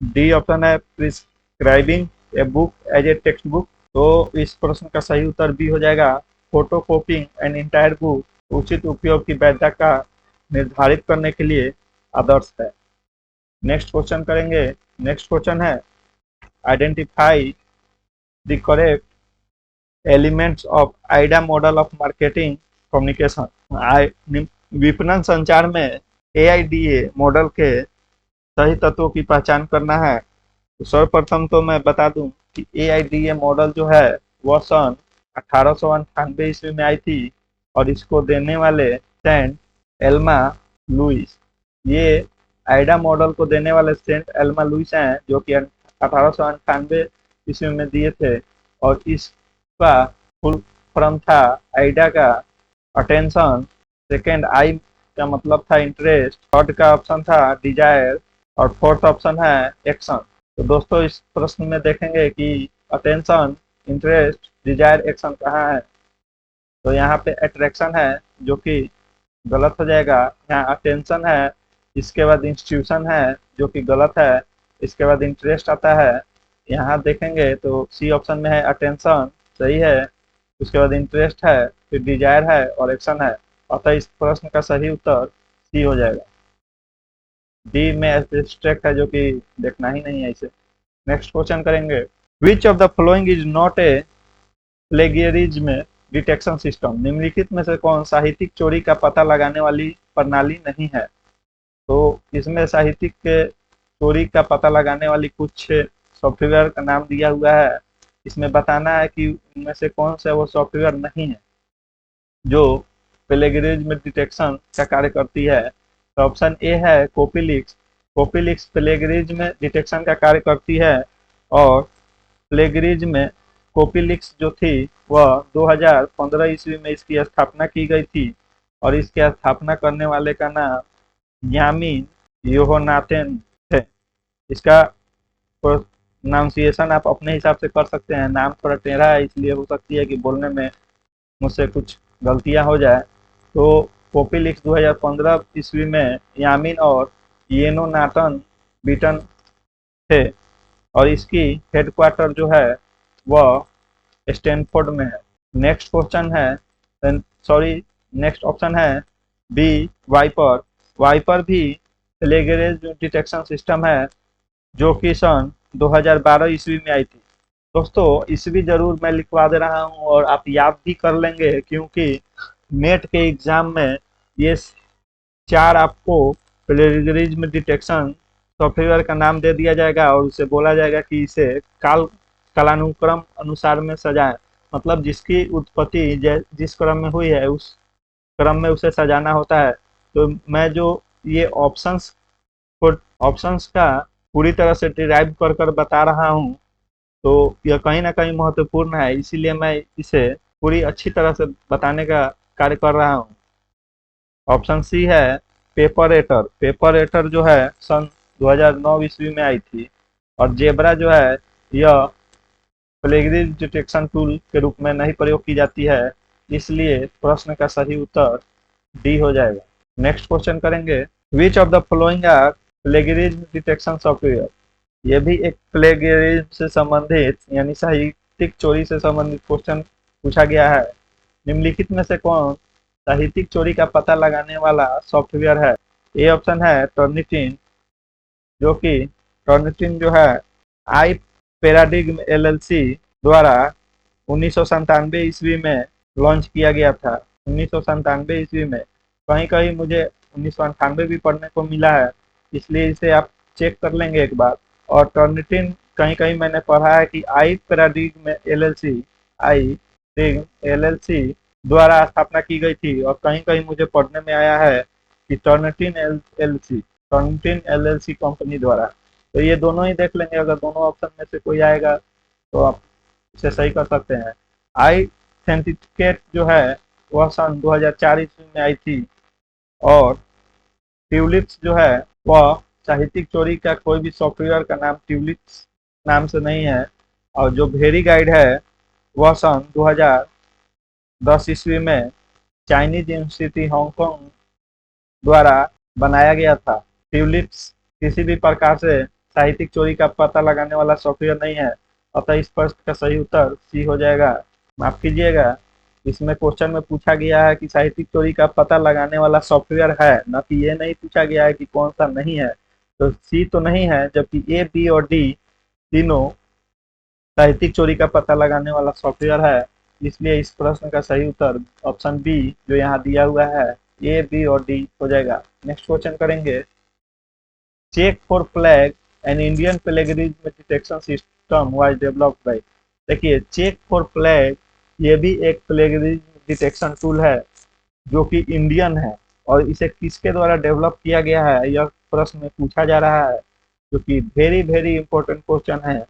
डी ऑप्शन है prescribing a book as a text book. तो इस प्रश्न का सही उत्तर बी हो जाएगा फोटोकॉपिंग एन इंटायर बुक उचित उपयोग की वैधता का निर्धारित करने के लिए आदर्श है। नेक्स्ट क्वेश्चन करेंगे। नेक्स्ट क्वेश्चन है identify the correct elements of Aida model of marketing communication. विपणन संचार में AIDA मॉडल के सही तत्वों की पहचान करना है। तो सर्वप्रथम तो मैं बता दूं कि AIDA मॉडल जो है वह सन 1898 ईस्वी में आई थी, और इसको देने वाले सेंट एल्मा लुइस। ये आइडा मॉडल को देने वाले सेंट एल्मा लुइस हैं, जो कि 1898 ईस्वी में दिए थे। और इसका फुल फॉर्म था आइडा का अटेंशन, सेकेंड आई का मतलब था इंटरेस्ट, थर्ड का ऑप्शन था डिजायर, और फोर्थ ऑप्शन है एक्शन। तो दोस्तों इस प्रश्न में देखेंगे कि अटेंशन, इंटरेस्ट, डिजायर, एक्शन कहाँ है। तो यहाँ पे अट्रैक्शन है, जो कि गलत हो जाएगा। यहाँ अटेंशन है, इसके बाद इंस्टीट्यूशन है, जो कि गलत है। इसके बाद इंटरेस्ट आता है। यहाँ देखेंगे तो सी ऑप्शन में है अटेंशन, सही है। उसके बाद इंटरेस्ट है, फिर डिजायर है और एक्शन है। अतः इस प्रश्न का सही उत्तर सी हो जाएगा। डी में एब्स्ट्रैक्ट है, जो कि देखना ही नहीं है इसे। नेक्स्ट क्वेश्चन करेंगे। Which of the following is not a plagiarism detection system. निम्नलिखित में से कौन साहित्यिक चोरी का पता लगाने वाली प्रणाली नहीं है? तो इसमें साहित्यिक के चोरी का पता लगाने वाली कुछ सॉफ्टवेयर का नाम दिया हुआ है। इसमें बताना है कि इनमें से कौन सा वो सॉफ्टवेयर नहीं है जो प्लेगियरिज्म डिटेक्शन का कार्य करती है। तो ऑप्शन ए है कॉपीलिक्स, कोपीलिक्स प्लेगरिज्म डिटेक्शन का कार्य करती है और प्लेगरिज्म में कोपीलिक्स जो थी वह 2015 ईस्वी में इसकी स्थापना की गई थी और इसकी स्थापना करने वाले का नाम यामीन योहनाथन है। इसका प्रोनाउंसिएशन आप अपने हिसाब से कर सकते हैं। नाम थोड़ा टेढ़ा है इसलिए हो सकती है कि बोलने में मुझसे कुछ गलतियां हो जाए। तो कोपीलिक्स 2015 ईस्वी में यामीन और येनो नाटन बीटन थे और इसकी हेडक्वार्टर जो है वह स्टैनफोर्ड में है। नेक्स्ट क्वेश्चन है, सॉरी, नेक्स्ट ऑप्शन है बी वाइपर। वाइपर भी प्लेगरिज्म डिटेक्शन सिस्टम है जो कि सन 2012 ईस्वी में आई थी। दोस्तों ईस्वी जरूर मैं लिखवा दे रहा हूँ और आप याद भी कर लेंगे क्योंकि नेट के एग्जाम में ये चार आपको प्लेगरिज्म डिटेक्शन सॉफ्टवेयर का नाम दे दिया जाएगा और उसे बोला जाएगा कि इसे कालानुक्रम अनुसार में सजाएं। मतलब जिसकी उत्पत्ति जिस क्रम में हुई है उस क्रम में उसे सजाना होता है। तो मैं जो ये ऑप्शंस का पूरी तरह से डिराइव कर बता रहा हूँ तो यह कहीं ना कहीं महत्वपूर्ण है, इसीलिए मैं इसे पूरी अच्छी तरह से बताने का कार्य कर रहा हूँ। ऑप्शन सी है पेपरेटर। पेपरेटर जो है सन 2009 ईस्वी में आई थी और जेब्रा जो है यह प्लेगरिज्म डिटेक्शन टूल के रूप में नहीं प्रयोग की जाती है, इसलिए प्रश्न का सही उत्तर डी हो जाएगा। नेक्स्ट क्वेश्चन करेंगे, which of the following are plagiarism detection software. ये भी एक प्लेगरिज्म से संबंधित यानी साहित्यिक चोरी से संबंधित क्वेश्चन पूछा गया है। निम्नलिखित में से कौन साहित्यिक चोरी का पता लगाने वाला सॉफ्टवेयर है। ए ऑप्शन है टर्निटिन, जो कि टर्निटिन जो है आई पैराडिग्म एलएलसी द्वारा 1997 ईस्वी में लॉन्च किया गया था। 1997 ईस्वी में, कहीं कहीं मुझे 1998 भी पढ़ने को मिला है, इसलिए इसे आप चेक कर लेंगे एक बार। और टर्निटिन कहीं कहीं मैंने पढ़ा है कि आई पैराडिग्म एलएलसी आई एलएलसी द्वारा स्थापना की गई थी और कहीं कहीं मुझे पढ़ने में आया है कि टर्निटिन एलएलसी कंपनी द्वारा। तो ये दोनों ही देख लेंगे, अगर दोनों ऑप्शन में से कोई आएगा तो आप इसे सही कर सकते हैं। आई थेंटिकेट जो है वह सन 2004 ईस्वी में आई थी और ट्यूलिप्स जो है वह साहित्यिक चोरी का कोई भी सॉफ्टवेयर का नाम ट्यूलिप्स नाम से नहीं है। और जो वेरी गाइड है वह सन 2010 ईस्वी में चाइनीज यूनिवर्सिटी हांगकांग द्वारा बनाया गया था। ट्यूलिप्स किसी भी प्रकार से साहित्यिक चोरी का पता लगाने वाला सॉफ्टवेयर नहीं है, अतः इस प्रश्न का सही उत्तर सी हो जाएगा। माफ कीजिएगा, इसमें क्वेश्चन में पूछा गया है कि साहित्यिक चोरी का पता लगाने वाला सॉफ्टवेयर है, न कि ये नहीं पूछा गया है कि कौन सा नहीं है। तो सी तो नहीं है, जबकि ए बी और डी तीनों साहित्यिक चोरी का पता लगाने वाला सॉफ्टवेयर है, इसलिए इस प्रश्न का सही उत्तर ऑप्शन बी जो यहाँ दिया हुआ है ए बी और डी हो जाएगा। नेक्स्ट क्वेश्चन करेंगे, check for flag an Indian plagiarism detection system was developed by. देखिए चेक फॉर फ्लैग ये भी एक प्लेगरिज्म डिटेक्शन टूल है जो कि इंडियन है और इसे किसके द्वारा डेवलप किया गया है यह प्रश्न में पूछा जा रहा है, जो कि वेरी वेरी इंपॉर्टेंट क्वेश्चन है।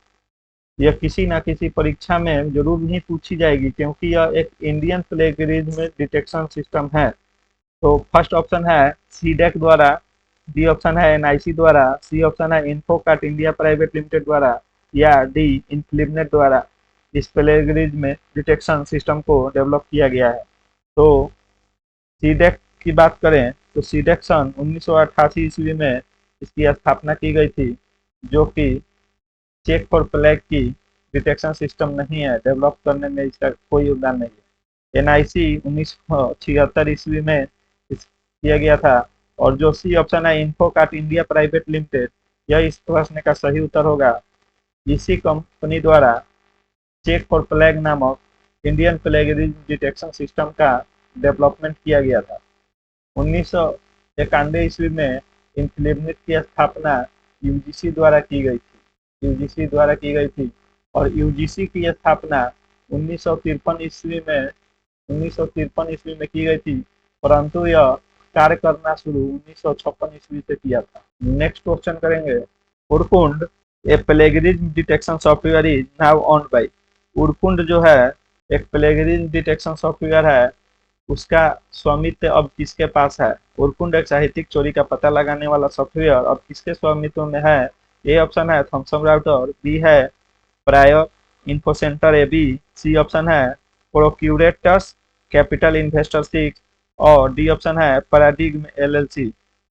यह किसी ना किसी परीक्षा में जरूर ही पूछी जाएगी क्योंकि यह एक इंडियन प्लेगरिज्म डिटेक्शन सिस्टम है। तो फर्स्ट ऑप्शन है सीडेक द्वारा, बी ऑप्शन है एनआईसी द्वारा, सी ऑप्शन है इन्फोकाट इंडिया प्राइवेट लिमिटेड द्वारा या डी इनक्लिबनेट द्वारा इस प्लेगरिज्म डिटेक्शन सिस्टम को डेवलप किया गया है। तो सीडेक की बात करें तो सीडेक सन 1988 ईस्वी में इसकी स्थापना की गई थी, जो कि चेक फॉर फ्लैग की डिटेक्शन सिस्टम नहीं है, डेवलप करने में इसका कोई योगदान नहीं है। एनआईसी 1976 ईस्वी में किया गया था और जो सी ऑप्शन है इन्फोकाट इंडिया प्राइवेट लिमिटेड, यह इस प्रश्न का सही उत्तर होगा। इसी कंपनी द्वारा चेक फॉर फ्लैग नामक इंडियन प्लेगरिज्म डिटेक्शन सिस्टम का डेवलपमेंट किया गया था। 1991 ईस्वी में इनक्लिबनेट की स्थापना यूजीसी द्वारा की गई थी। यूजीसी द्वारा की गई थी और यूजीसी की स्थापना 1953 ईस्वी में की गई थी, परंतु यह कार्य करना शुरू 1956 ईस्वी से किया था। नेक्स्ट क्वेश्चन करेंगे, Urkund a plagiarism detection software is now owned by. Urkund जो है एक प्लेगरिज्म डिटेक्शन सॉफ्टवेयर है, उसका स्वामित्व अब किसके पास है? उरकुंड एक साहित्यिक चोरी का पता लगाने वाला सॉफ्टवेयर अब किसके स्वामित्व में है? ए ऑप्शन है थॉमसन राउटर, बी है prior info center A B, C option है प्रोक्यूरेटर्स कैपिटल इन्वेस्टर सिक्स और डी ऑप्शन है पैराडिग्म एलएलसी।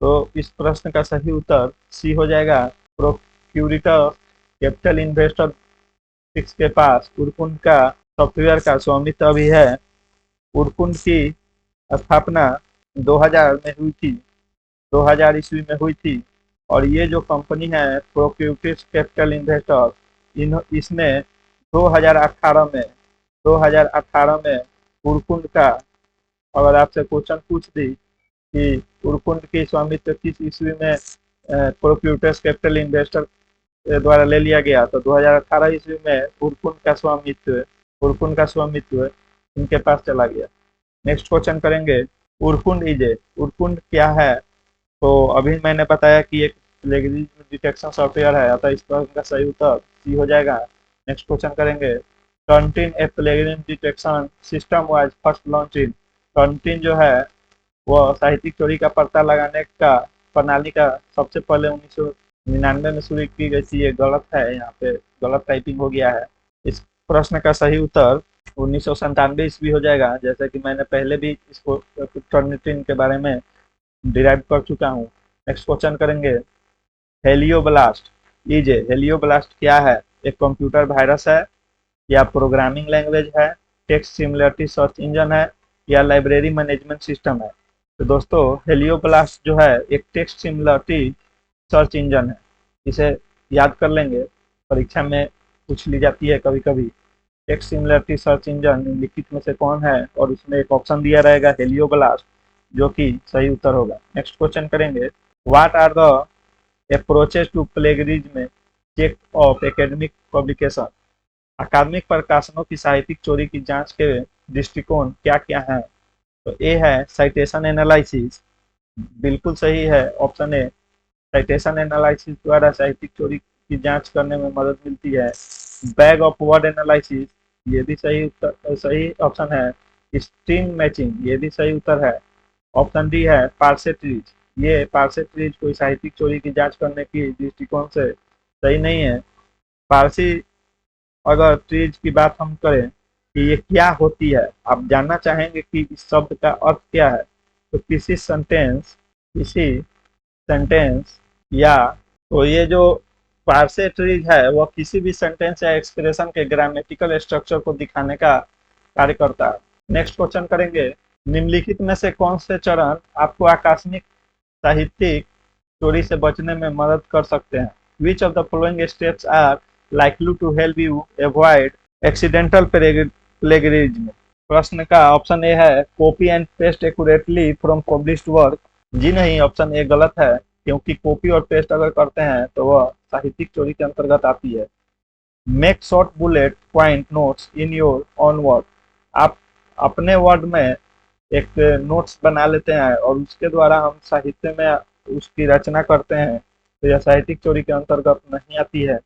तो इस प्रश्न का सही उत्तर सी हो जाएगा, प्रोक्यूरेटर कैपिटल इन्वेस्टर सिक्स के पास उरकुंड का सॉफ्टवेयर का स्वामित्व भी है। उरकुंड की स्थापना 2000 में हुई थी, 2000 ईस्वी में हुई थी और ये जो कंपनी है प्रोक्यूटिव कैपिटल इन्वेस्टर, इन इसने 2018 में 2018 में उरकुंड का, अगर आपसे क्वेश्चन पूछ दी कि उरकुंड की स्वामित्व किस ईस्वी में प्रोक्यूटर्स कैपिटल इन्वेस्टर द्वारा ले लिया गया, तो 2018 ईस्वी में उरकुंड का स्वामित्व इनके पास चला गया। नेक्स्ट क्वेश्चन करेंगे, उरकुंड इज उरकुंड क्या है? तो अभी मैंने बताया कि एक प्लेगरिज्म डिटेक्शन सॉफ्टवेयर है, अतः इस प्रश्न का सही उत्तर सी हो जाएगा। नेक्स्ट क्वेश्चन करेंगे, Turnitin a plagiarism detection system was first launched in. Turnitin जो है वह साहित्यिक चोरी का पता लगाने का प्रणाली का सबसे पहले 1999 में शुरू की गई थी। ये गलत है, यहाँ पे गलत टाइपिंग हो गया है। इस प्रश्न का सही उत्तर 1997 ईस्वी हो जाएगा, जैसे कि मैंने पहले भी इसको टर्नटिन के बारे में डिराइव कर चुका हूँ। नेक्स्ट क्वेश्चन करेंगे, हेलियोब्लास्ट इज हेलियोब्लास्ट क्या है? एक कंप्यूटर वायरस है या प्रोग्रामिंग लैंग्वेज है, टेक्स्ट सिमिलरिटी सर्च इंजन है या लाइब्रेरी मैनेजमेंट सिस्टम है? तो दोस्तों हेलियोब्लास्ट जो है एक टेक्स्ट सिमिलरिटी सर्च इंजन है। इसे याद कर लेंगे, परीक्षा में पूछ ली जाती है कभी कभी। टेक्स्ट सिमिलरिटी सर्च इंजन निम्नलिखित में से कौन है? और उसमें एक ऑप्शन दिया रहेगा हेलियोब्लास्ट, जो कि सही उत्तर होगा। नेक्स्ट क्वेश्चन करेंगे, what are the approaches to plagiarism check of academic publication. अकादमिक प्रकाशनों की साहित्यिक चोरी की जांच के दृष्टिकोण क्या क्या हैं? तो ए है साइटेशन एनालिसिस, बिल्कुल सही है ऑप्शन ए। साइटेशन एनालिसिस द्वारा साहित्यिक चोरी की जांच करने में मदद मिलती है। बैग ऑफ वर्ड एनालिसिस, ये भी सही ऑप्शन है। स्ट्रिंग मैचिंग, ये भी सही उत्तर है। ऑप्शन डी है पार्से ट्रीज, ये पार्से ट्रीज कोई साहित्यिक चोरी की जांच करने की दृष्टिकोण से सही नहीं है। पारसी अगर ट्रीज की बात हम करें कि ये क्या होती है, आप जानना चाहेंगे कि इस शब्द का अर्थ क्या है, तो किसी सेंटेंस या तो ये जो पार्से ट्रीज है वह किसी भी सेंटेंस या एक्सप्रेशन के ग्रामेटिकल स्ट्रक्चर को दिखाने का कार्य करता है। नेक्स्ट क्वेश्चन करेंगे, निम्नलिखित में से कौन से चरण आपको आकस्मिक साहित्यिक चोरी से बचने में मदद कर सकते हैं? Which of the following steps are likely to help you avoid accidental plagiarism. प्रश्न का ऑप्शन ए है copy and paste accurately from published work. जी नहीं, ऑप्शन ए गलत है, क्योंकि कॉपी और पेस्ट अगर करते हैं तो वह साहित्यिक चोरी के अंतर्गत आती है। Make short bullet point notes in your on word. आप अपने वर्ड में एक नोट्स बना लेते हैं और उसके द्वारा हम साहित्य में उसकी रचना करते हैं, तो यह साहित्यिक चोरी के अंतर्गत नहीं आती है।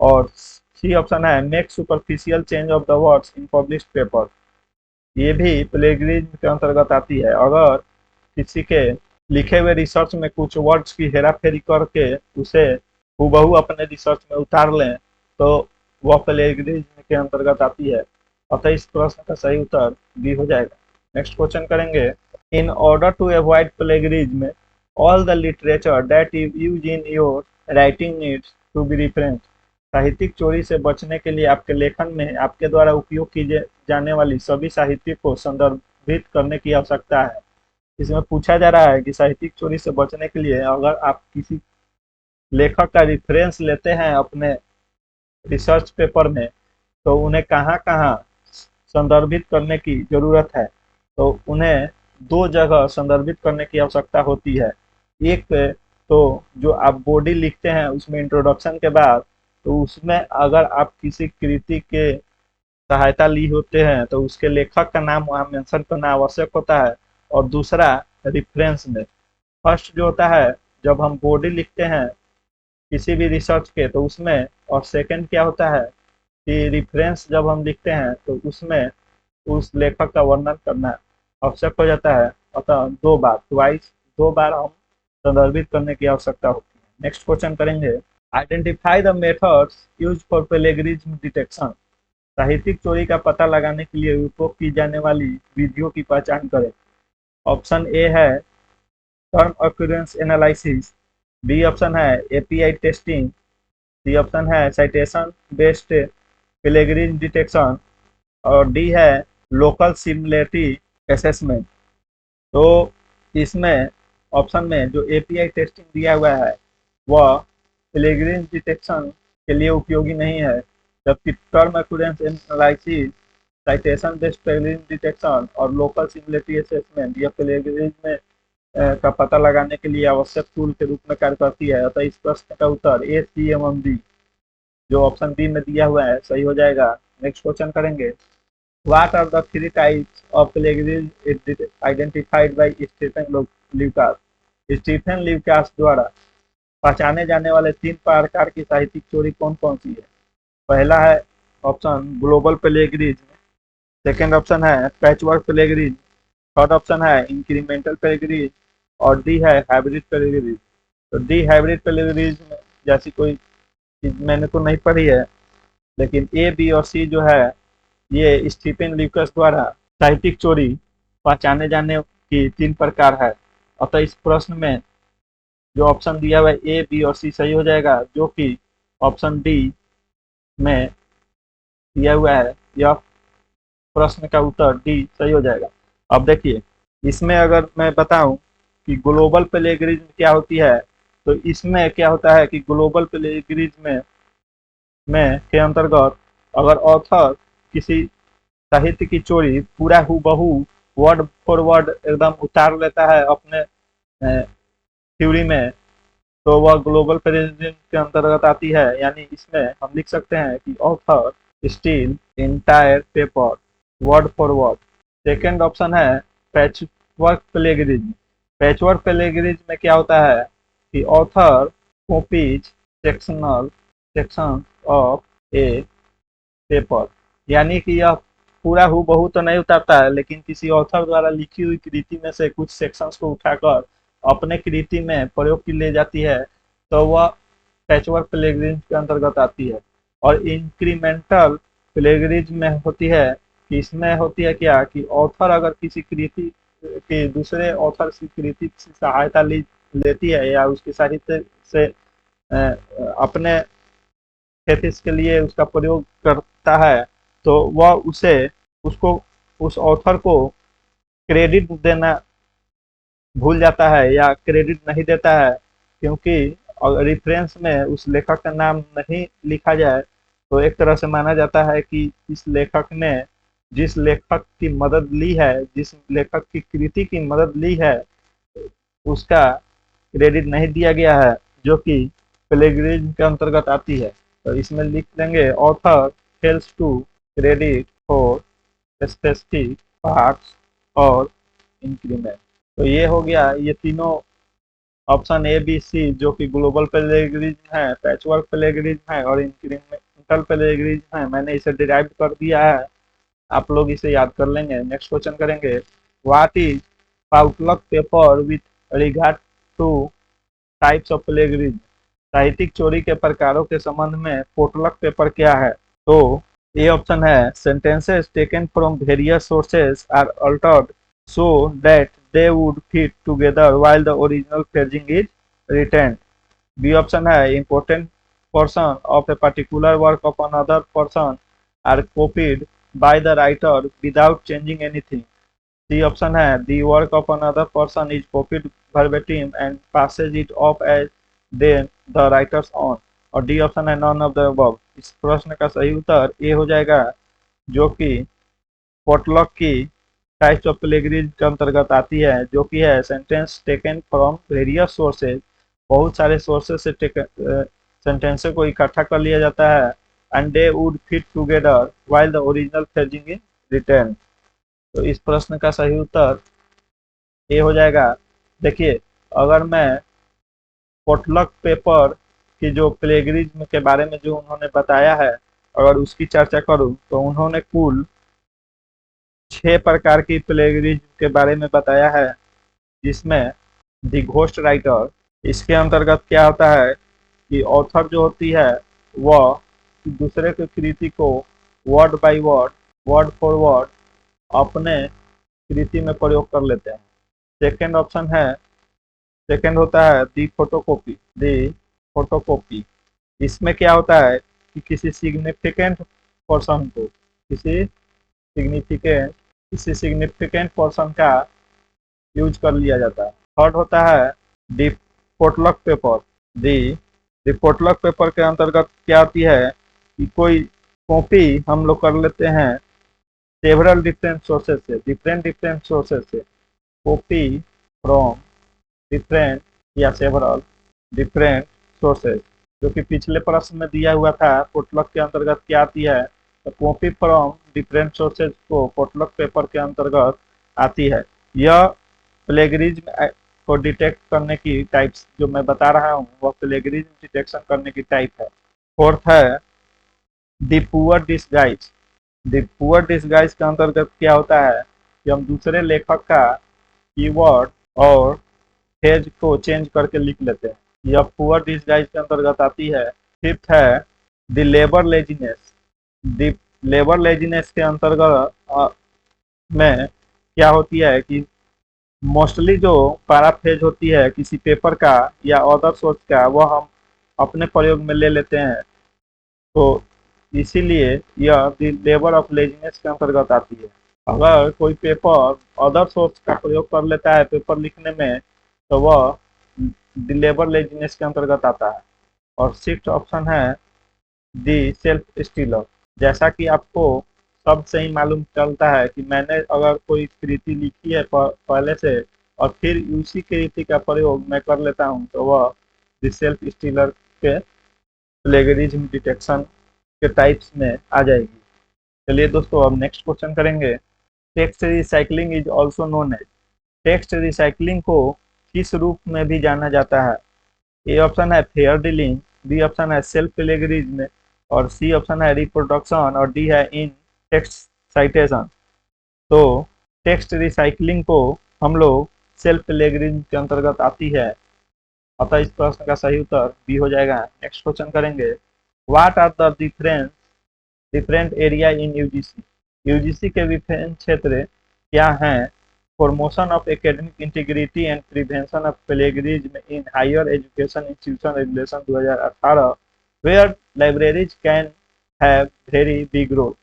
और सी ऑप्शन है make superficial change of the words in published paper, ये भी प्लेगरिज्म के अंतर्गत आती है। अगर किसी के लिखे हुए रिसर्च में कुछ वर्ड्स की हेराफेरी करके उसे हूबहू अपने रिसर्च में उतार लें तो वह प्लेगरिज्म के अंतर्गत आती है। अतः इस प्रश्न का सही उत्तर बी हो जाएगा। नेक्स्ट क्वेश्चन करेंगे, in order to avoid plagiarism all the literature that you use in your writing needs to be referenced. साहित्यिक चोरी से बचने के लिए आपके लेखन में आपके द्वारा उपयोग की जाने वाली सभी साहित्य को संदर्भित करने की आवश्यकता है। इसमें पूछा जा रहा है कि साहित्यिक चोरी से बचने के लिए अगर आप किसी लेखक का रिफरेंस लेते हैं अपने रिसर्च पेपर में, तो उन्हें कहाँ कहाँ संदर्भित करने की जरूरत है। तो उन्हें दो जगह संदर्भित करने की आवश्यकता होती है। एक तो जो आप बॉडी लिखते हैं उसमें इंट्रोडक्शन के बाद, तो उसमें अगर आप किसी कृति के सहायता ली होते हैं तो उसके लेखक का नाम वहाँ मेंशन करना आवश्यक होता है। और दूसरा रिफरेंस में। फर्स्ट जो होता है जब हम बॉडी लिखते हैं किसी भी रिसर्च के तो उसमें, और सेकंड क्या होता है कि रिफरेंस जब हम लिखते हैं तो उसमें उस लेखक का वर्णन करना आवश्यक हो जाता है। अतः दो बार ट्वाइस, दो बार हम संदर्भित करने की आवश्यकता होती है। नेक्स्ट क्वेश्चन करेंगे, identify the methods use for plagiarism detection. साहित्यिक चोरी का पता लगाने के लिए उपयोग की जाने वाली विधियों की पहचान करें। ऑप्शन ए है term occurrence analysis, B option है एपीआई टेस्टिंग, सी ऑप्शन है साइटेशन बेस्ड प्लेगरिज्म डिटेक्शन, और डी है लोकल सिमिलरिटी असेसमेंट। तो इसमें ऑप्शन में जो एपीआई टेस्टिंग दिया हुआ है वह प्लेगरिज्म डिटेक्शन के लिए उपयोगी नहीं है, जबकि term occurrence analysis, citation based plagiarism detection और लोकल सिमिलरिटी असेसमेंट यह प्लेगरिज्म का पता लगाने के लिए आवश्यक टूल के रूप में कार्य करती है। अतः इस प्रश्न का उत्तर ए, सी एवं डी जो ऑप्शन बी में दिया हुआ है सही हो जाएगा। नेक्स्ट क्वेश्चन करेंगे, what are the three types of plagiarism identified by Stephen Lucas. Stephen Lucas द्वारा पहचाने जाने वाले तीन प्रकार की साहित्यिक चोरी कौन कौन सी है। पहला है option global plagiarism, second option है पैचवर्क प्लेगरिज्म, थर्ड ऑप्शन है इंक्रीमेंटल प्लेगरिज्म, और डी है हाइब्रिड प्लेगरिज्म। तो डी हाइब्रिड प्लेगरिज्म जैसी कोई चीज मैंने तो नहीं पढ़ी है, लेकिन ए, बी और सी जो है ये स्टीफन ल्यूकास द्वारा साहित्यिक चोरी पहचाने जाने की तीन प्रकार है। अतः इस प्रश्न में जो ऑप्शन दिया हुआ है ए, बी और सी सही हो जाएगा, जो कि ऑप्शन डी में दिया हुआ है यह प्रश्न का उत्तर डी सही हो जाएगा। अब देखिए इसमें अगर मैं बताऊं कि ग्लोबल प्लेगरिज्म क्या होती है, तो इसमें क्या होता है कि ग्लोबल प्लेगरिज्म में के अंतर्गत अगर ऑथर किसी साहित्य की चोरी पूरा हूबहू वर्ड फॉर वर्ड एकदम उतार लेता है अपने थ्योरी में, तो वह ग्लोबल प्लेगरिज्म के अंतर्गत आती है। यानी इसमें हम लिख सकते हैं कि author steel entire paper word for word. Second option है पैचवर्क प्लेगरिज्म। पैचवर्क प्लेगरिज्म में क्या होता है कि author copies sectional section of A paper, यानी कि यह पूरा हूबहू तो नहीं उतारता है, लेकिन किसी ऑथर द्वारा लिखी हुई कृति में से कुछ सेक्शंस को उठाकर अपने कृति में प्रयोग की ले जाती है, तो वह पैचवर्क प्लेगरिज्म के अंतर्गत आती है। और इंक्रीमेंटल प्लेगरिज्म में होती है कि इसमें होती है क्या कि ऑथर अगर किसी कृति की दूसरे ऑथर की कृति की सहायता लेती है या उसके साहित्य से अपने थेसिस के लिए उसका प्रयोग करता है, तो वह उसको उस ऑथर को क्रेडिट देना भूल जाता है या क्रेडिट नहीं देता है, क्योंकि रेफरेंस में उस लेखक का नाम नहीं लिखा जाए तो एक तरह से माना जाता है कि इस लेखक ने जिस लेखक की मदद ली है, जिस लेखक की कृति की मदद ली है, उसका क्रेडिट नहीं दिया गया है, जो कि प्लेगरिज्म के अंतर्गत आती है। तो इसमें लिख देंगे author fails to credit for specific parts और इंक्रीमेंट। तो ये हो गया ये तीनों ऑप्शन ए, बी, सी जो कि ग्लोबल प्लेगरिज्म है, पैचवर्क प्लेगरिज्म है और इंक्रीमेंटल प्लेगरिज्म है। मैंने इसे डिराइव कर दिया है, आप लोग इसे याद कर लेंगे। नेक्स्ट क्वेश्चन करेंगे, what is outlook paper with regard two types of plagiarism. साहित्यिक चोरी के प्रकारों के संबंध में पोटलक पेपर क्या है। तो ए ऑप्शन है sentences taken from various sources are altered so that they would fit together while the original phrasing is retained. B option है important portion of a particular work of another person are copied by the writer without changing anything. C option है the work of another person is copied verbatim and passes it off as then the writer's own. और D option है none of the above। इस प्रश्न का सही उत्तर ए हो जाएगा, जो कि पोटलक की टाइप्स ऑफ प्लेगरिज्म के अंतर्गत आती है, जो कि है sentence taken from various sources. बहुत सारे सोर्सेज से सेंटेंस को इकट्ठा कर लिया जाता है, and they would fit together while the original phrasing is retained. तो इस प्रश्न का सही उत्तर ए हो जाएगा। देखिए, अगर मैं पोटलक पेपर की जो प्लेगरिज्म के बारे में जो उन्होंने बताया है, अगर उसकी चर्चा करूं तो उन्होंने कुल 6 प्रकार की प्लेगरिज्म के बारे में बताया है, जिसमें दी घोस्ट राइटर, इसके अंतर्गत क्या होता है कि ऑथर जो होती है वह दूसरे की कृति को word by word, word for word अपने कृति में प्रयोग कर लेते हैं। सेकेंड ऑप्शन है, सेकेंड होता है दी फोटोकॉपी, दी फोटोकॉपी। इसमें क्या होता है कि किसी सिग्निफिकेंट किसी सिग्निफिकेंट पर्सन का यूज कर लिया जाता है। थर्ड होता है दी पोटलक पेपर। दी दी पोटलक पेपर के अंतर्गत क्या आती है कि कोई कॉपी हम लोग कर लेते हैं सेवरल डिफरेंट सोर्सेज से, डिफरेंट डिफरेंट सोर्सेज से, कॉपी फ्रॉम डिफरेंट या सेवरल डिफरेंट सोर्सेज, जो कि पिछले प्रश्न में दिया हुआ था पोटलक के अंतर्गत क्या आती है, तो कॉपी फ्रॉम डिफरेंट सोर्सेज को पोटलक पेपर के अंतर्गत आती है। यह प्लेगरिज्म को डिटेक्ट करने की टाइप्स जो मैं बता रहा हूँ वह प्लेगरिज्म डिटेक्शन करने की टाइप है। फोर्थ है the poor disguise. The poor disguise के अंतर्गत क्या होता है कि हम दूसरे लेखक का कीवर्ड और फ्रेज को चेंज करके लिख लेते हैं, यह पुअर डिसगाइज के अंतर्गत आती है। फिफ्थ है the labour laziness. The labour laziness के अंतर्गत में क्या होती है कि मोस्टली जो पैराफ्रेज होती है किसी पेपर का या अदर सोर्स का वह हम अपने प्रयोग में ले लेते हैं, तो इसीलिए यह द लेबर ऑफ लेजीनेस के अंतर्गत आती है। अगर कोई पेपर अदर सोर्स का प्रयोग कर लेता है पेपर लिखने में तो वह द लेबर लेजीनेस के अंतर्गत आता है। और सिक्स्थ ऑप्शन है दी सेल्फ स्टीलर। जैसा कि आपको शब्द से ही मालूम चलता है कि मैंने अगर कोई कृति लिखी है पहले से और फिर उसी कृति का प्रयोग मैं कर लेता हूँ तो वह दी सेल्फ स्टीलर के प्लेगरिज्म डिटेक्शन के टाइप्स में आ जाएगी। चलिए दोस्तों, अब नेक्स्ट क्वेश्चन करेंगे। Text recycling is also known as. Text recycling को किस रूप में भी जाना जाता है? ए ऑप्शन है फेयर डीलिंग, बी ऑप्शन है सेल्फ प्लेगरिज्म, और सी ऑप्शन है रिप्रोडक्शन, और डी है इन टेक्स्ट साइटेशन। तो टेक्स्ट रिसाइकलिंग को हम लोग सेल्फ प्लेगरिज्म के अंतर्गत आती है, अतः इस प्रश्न का सही उत्तर बी हो जाएगा। नेक्स्ट क्वेश्चन करेंगे। What are the difference different area in UGC. UGC के विभिन्न क्षेत्र क्या हैं? Promotion of academic integrity and prevention of plagiarism in higher education institution regulation 2018 where libraries can have very big role.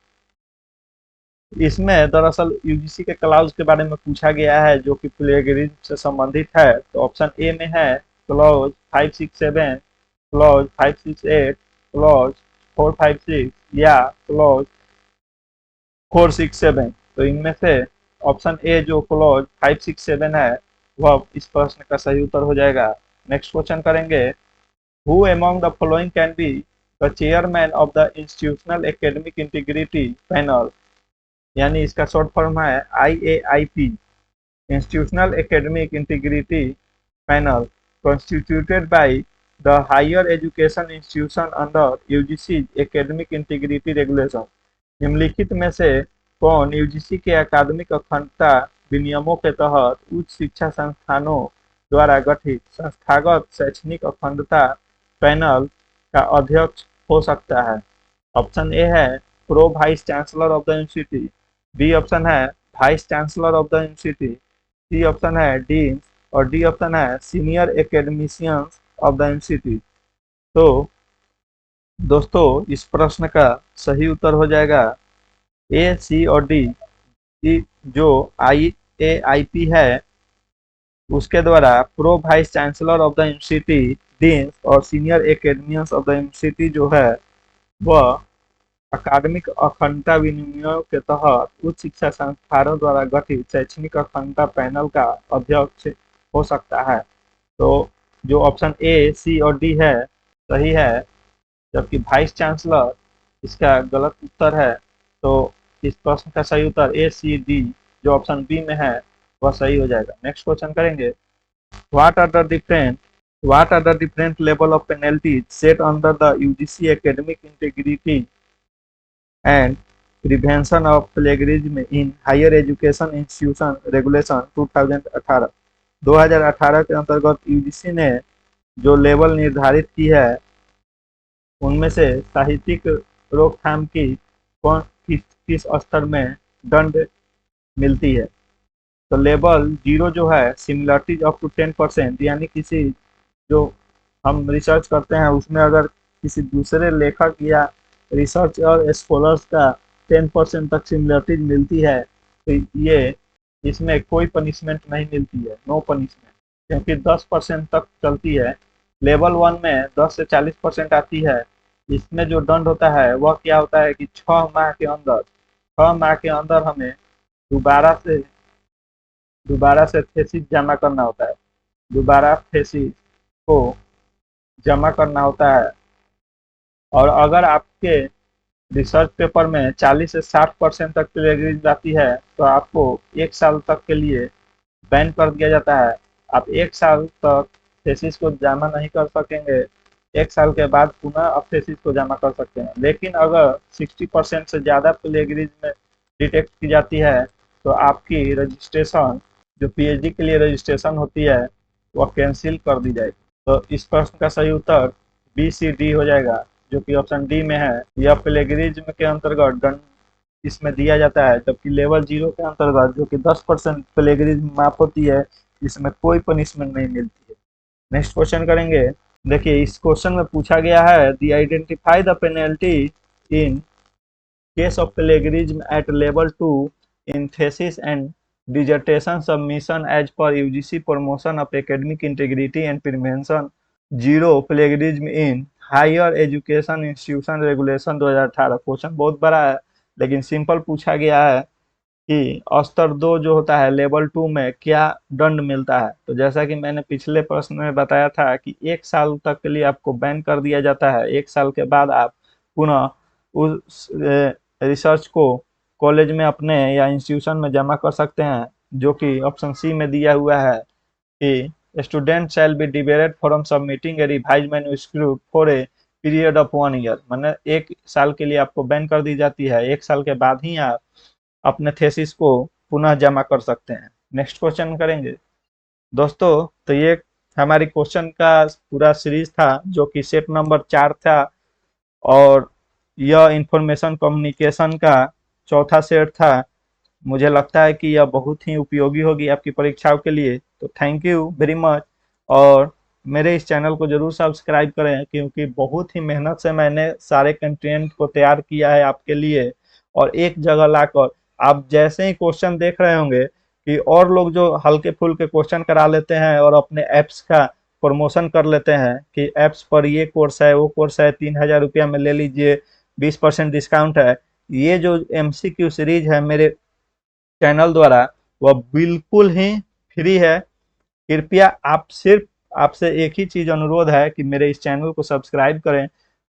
इसमें दरअसल UGC के clause के बारे में पूछा गया है जो कि प्लेगरिज्म से संबंधित है। तो ऑप्शन ए में है क्लॉज 567, क्लॉज 568, क्लॉज 456 या क्लॉज 467। तो इनमें से ऑप्शन ए जो क्लॉज 567 है वह इस प्रश्न का सही उत्तर हो जाएगा। नेक्स्ट क्वेश्चन करेंगे। Who among the following can be the chairman of the institutional academic integrity panel, यानी इसका शॉर्ट फॉर्म है IAIP, institutional academic integrity panel constituted by the higher education institution under UGC academic integrity regulation. निम्नलिखित में से कौन UGC के अकादमिक अखंडता विनियमों के तहत उच्च शिक्षा संस्थानों द्वारा गठित संस्थागत शैक्षणिक अखंडता पैनल का अध्यक्ष हो सकता है? ऑप्शन ए है pro vice chancellor of the university, B option है vice chancellor of the university, C option है डीन, और डी ऑप्शन है senior academicians of the university. तो दोस्तों, इस प्रश्न का सही उत्तर हो जाएगा ए, सी और डी। जो IAIP है उसके द्वारा pro vice chancellor of the university, dean और सीनियर एकेडमियंस ऑफ द यूनिवर्सिटी जो है वह अकादमिक अखंडता विनियमों के तहत उच्च शिक्षा संस्थानों द्वारा गठित शैक्षणिक अखंडता पैनल का अध्यक्ष हो सकता है। तो जो ऑप्शन ए, सी और डी है सही है, जबकि वाइस चांसलर इसका गलत उत्तर है। तो इस प्रश्न का सही उत्तर ए, सी, डी जो ऑप्शन बी में है वह सही हो जाएगा। नेक्स्ट क्वेश्चन करेंगे, what are the different level of penalties set under the UGC academic integrity and prevention of plagiarism in higher education institution regulation 2018। 2018 के अंतर्गत यूजीसी ने जो लेवल निर्धारित की है उनमें से साहित्यिक रोकथाम की किस स्तर में दंड मिलती है। तो लेवल 0 जो है सिमिलरिटीज अप टू 10%, यानी किसी जो हम रिसर्च करते हैं उसमें अगर किसी दूसरे लेखक या रिसर्च और स्कॉलर्स का 10% तक सिमिलरिटीज मिलती है तो ये इसमें कोई पनिशमेंट नहीं मिलती है, नो पनिशमेंट, क्योंकि 10% तक चलती है। लेवल 1 में 10 से 40% आती है। इसमें जो दंड होता है वह क्या होता है कि 6 माह के अंदर हमें दोबारा से थेसिस जमा करना होता है, दोबारा थेसिस को जमा करना होता है। और अगर आपके रिसर्च पेपर में 40 से 60% तक प्लेगरिज्म आती है तो आपको 1 साल तक के लिए बैन कर दिया जाता है। आप 1 साल तक थेसिस को जमा नहीं कर सकेंगे, 1 साल के बाद पुनः आप थेसिस को जमा कर सकते हैं। लेकिन अगर 60% से ज़्यादा प्लेगरिज्म डिटेक्ट की जाती है तो आपकी रजिस्ट्रेशन, जो पीएचडी के लिए रजिस्ट्रेशन होती है, वह कैंसिल कर दी जाएगी। तो इस प्रश्न का सही उत्तर बी सी डी हो जाएगा, जो कि ऑप्शन डी में है। यह प्लेगरिज्म के अंतर्गत दंड इसमें दिया जाता है, जबकि लेवल 0 के अंतर्गत जो कि 10% प्लेगरिज्म माफ होती है, इसमें कोई पनिशमेंट नहीं मिलती है। नेक्स्ट क्वेश्चन करेंगे। देखिए इस क्वेश्चन में पूछा गया है, the identify the penalty in case of plagiarism at level 2 in thesis and dissertation submission as per UGC promotion of academic integrity and prevention zero plagiarism in higher education institution regulation 2018। Question बहुत बड़ा है लेकिन simple पूछा गया है कि स्तर 2 जो होता है लेवल 2 में क्या दंड मिलता है। तो जैसा कि मैंने पिछले प्रश्न में बताया था कि 1 साल तक के लिए आपको बैन कर दिया जाता है। 1 साल के बाद आप पुनः उस रिसर्च को कॉलेज में अपने या इंस्टीट्यूशन में जमा कर सकते हैं, जो कि ऑप्शन सी में दिया हुआ है कि student shall be debarred from submitting a revise manuscript for a period of 1 year. मतलब 1 साल के लिए आपको बैन कर दी जाती है, 1 साल के बाद ही आप अपने थेसिस को पुनः जमा कर सकते हैं। नेक्स्ट क्वेश्चन करेंगे दोस्तों। तो ये हमारी क्वेश्चन का पूरा सीरीज था जो कि सेट नंबर 4 था और यह इंफॉर्मेशन कम्युनिकेशन का चौथा सेट था। मुझे लगता है कि यह बहुत ही उपयोगी होगी आपकी परीक्षाओं के लिए। तो थैंक यू वेरी मच, और मेरे इस चैनल को जरूर सब्सक्राइब करें, क्योंकि बहुत ही मेहनत से मैंने सारे कंटेंट को तैयार किया है आपके लिए। और एक जगह लाकर आप जैसे ही क्वेश्चन देख रहे होंगे कि और लोग जो हल्के फुल्के क्वेश्चन करा लेते हैं और अपने ऐप्स का प्रमोशन कर लेते हैं कि ऐप्स पर ये कोर्स है वो कोर्स है, 3000 रुपया में ले लीजिए, 20% डिस्काउंट है। ये जो MCQ सीरीज है मेरे चैनल द्वारा वह बिल्कुल ही फ्री है। कृपया आपसे एक ही चीज अनुरोध है कि मेरे इस चैनल को सब्सक्राइब करें।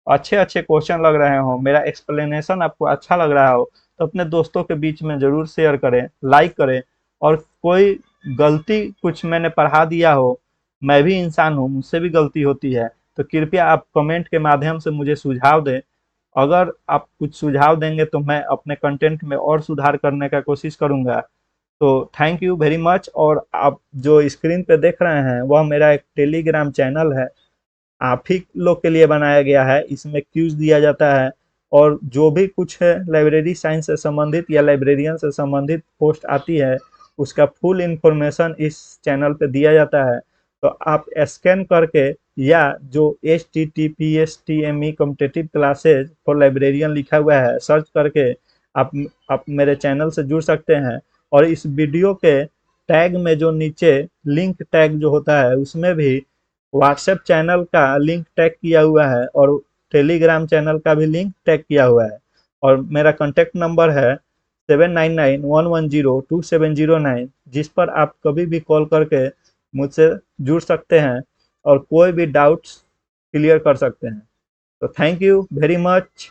अच्छे अच्छे क्वेश्चन लग रहे हो, मेरा एक्सप्लेनेशन आपको अच्छा लग रहा हो तो अपने दोस्तों के बीच में जरूर शेयर करें, लाइक करें। और कोई गलती कुछ मैंने पढ़ा दिया हो, मैं भी इंसान हूँ, मुझसे भी गलती होती है, तो कृपया आप कमेंट के माध्यम से मुझे सुझाव दें। अगर आप कुछ सुझाव देंगे तो मैं अपने कंटेंट में और सुधार करने का कोशिश करूंगा। तो थैंक यू वेरी मच। और आप जो स्क्रीन पे देख रहे हैं वह मेरा एक टेलीग्राम चैनल है, आप ही लोग के लिए बनाया गया है। इसमें क्यूज दिया जाता है और जो भी कुछ है लाइब्रेरी साइंस से संबंधित या लाइब्रेरियन से संबंधित पोस्ट आती है उसका फुल इंफॉर्मेशन इस चैनल पे दिया जाता है। तो आप स्कैन करके या जो HTTPS competitive classes for librarian लिखा हुआ है सर्च करके आप मेरे चैनल से जुड़ सकते हैं। और इस वीडियो के टैग में जो नीचे लिंक टैग जो होता है उसमें भी व्हाट्सएप चैनल का लिंक टैग किया हुआ है और टेलीग्राम चैनल का भी लिंक टैग किया हुआ है। और मेरा कॉन्टैक्ट नंबर है 7991102709, जिस पर आप कभी भी कॉल करके मुझसे जुड़ सकते हैं और कोई भी डाउट्स क्लियर कर सकते हैं। तो थैंक यू वेरी मच।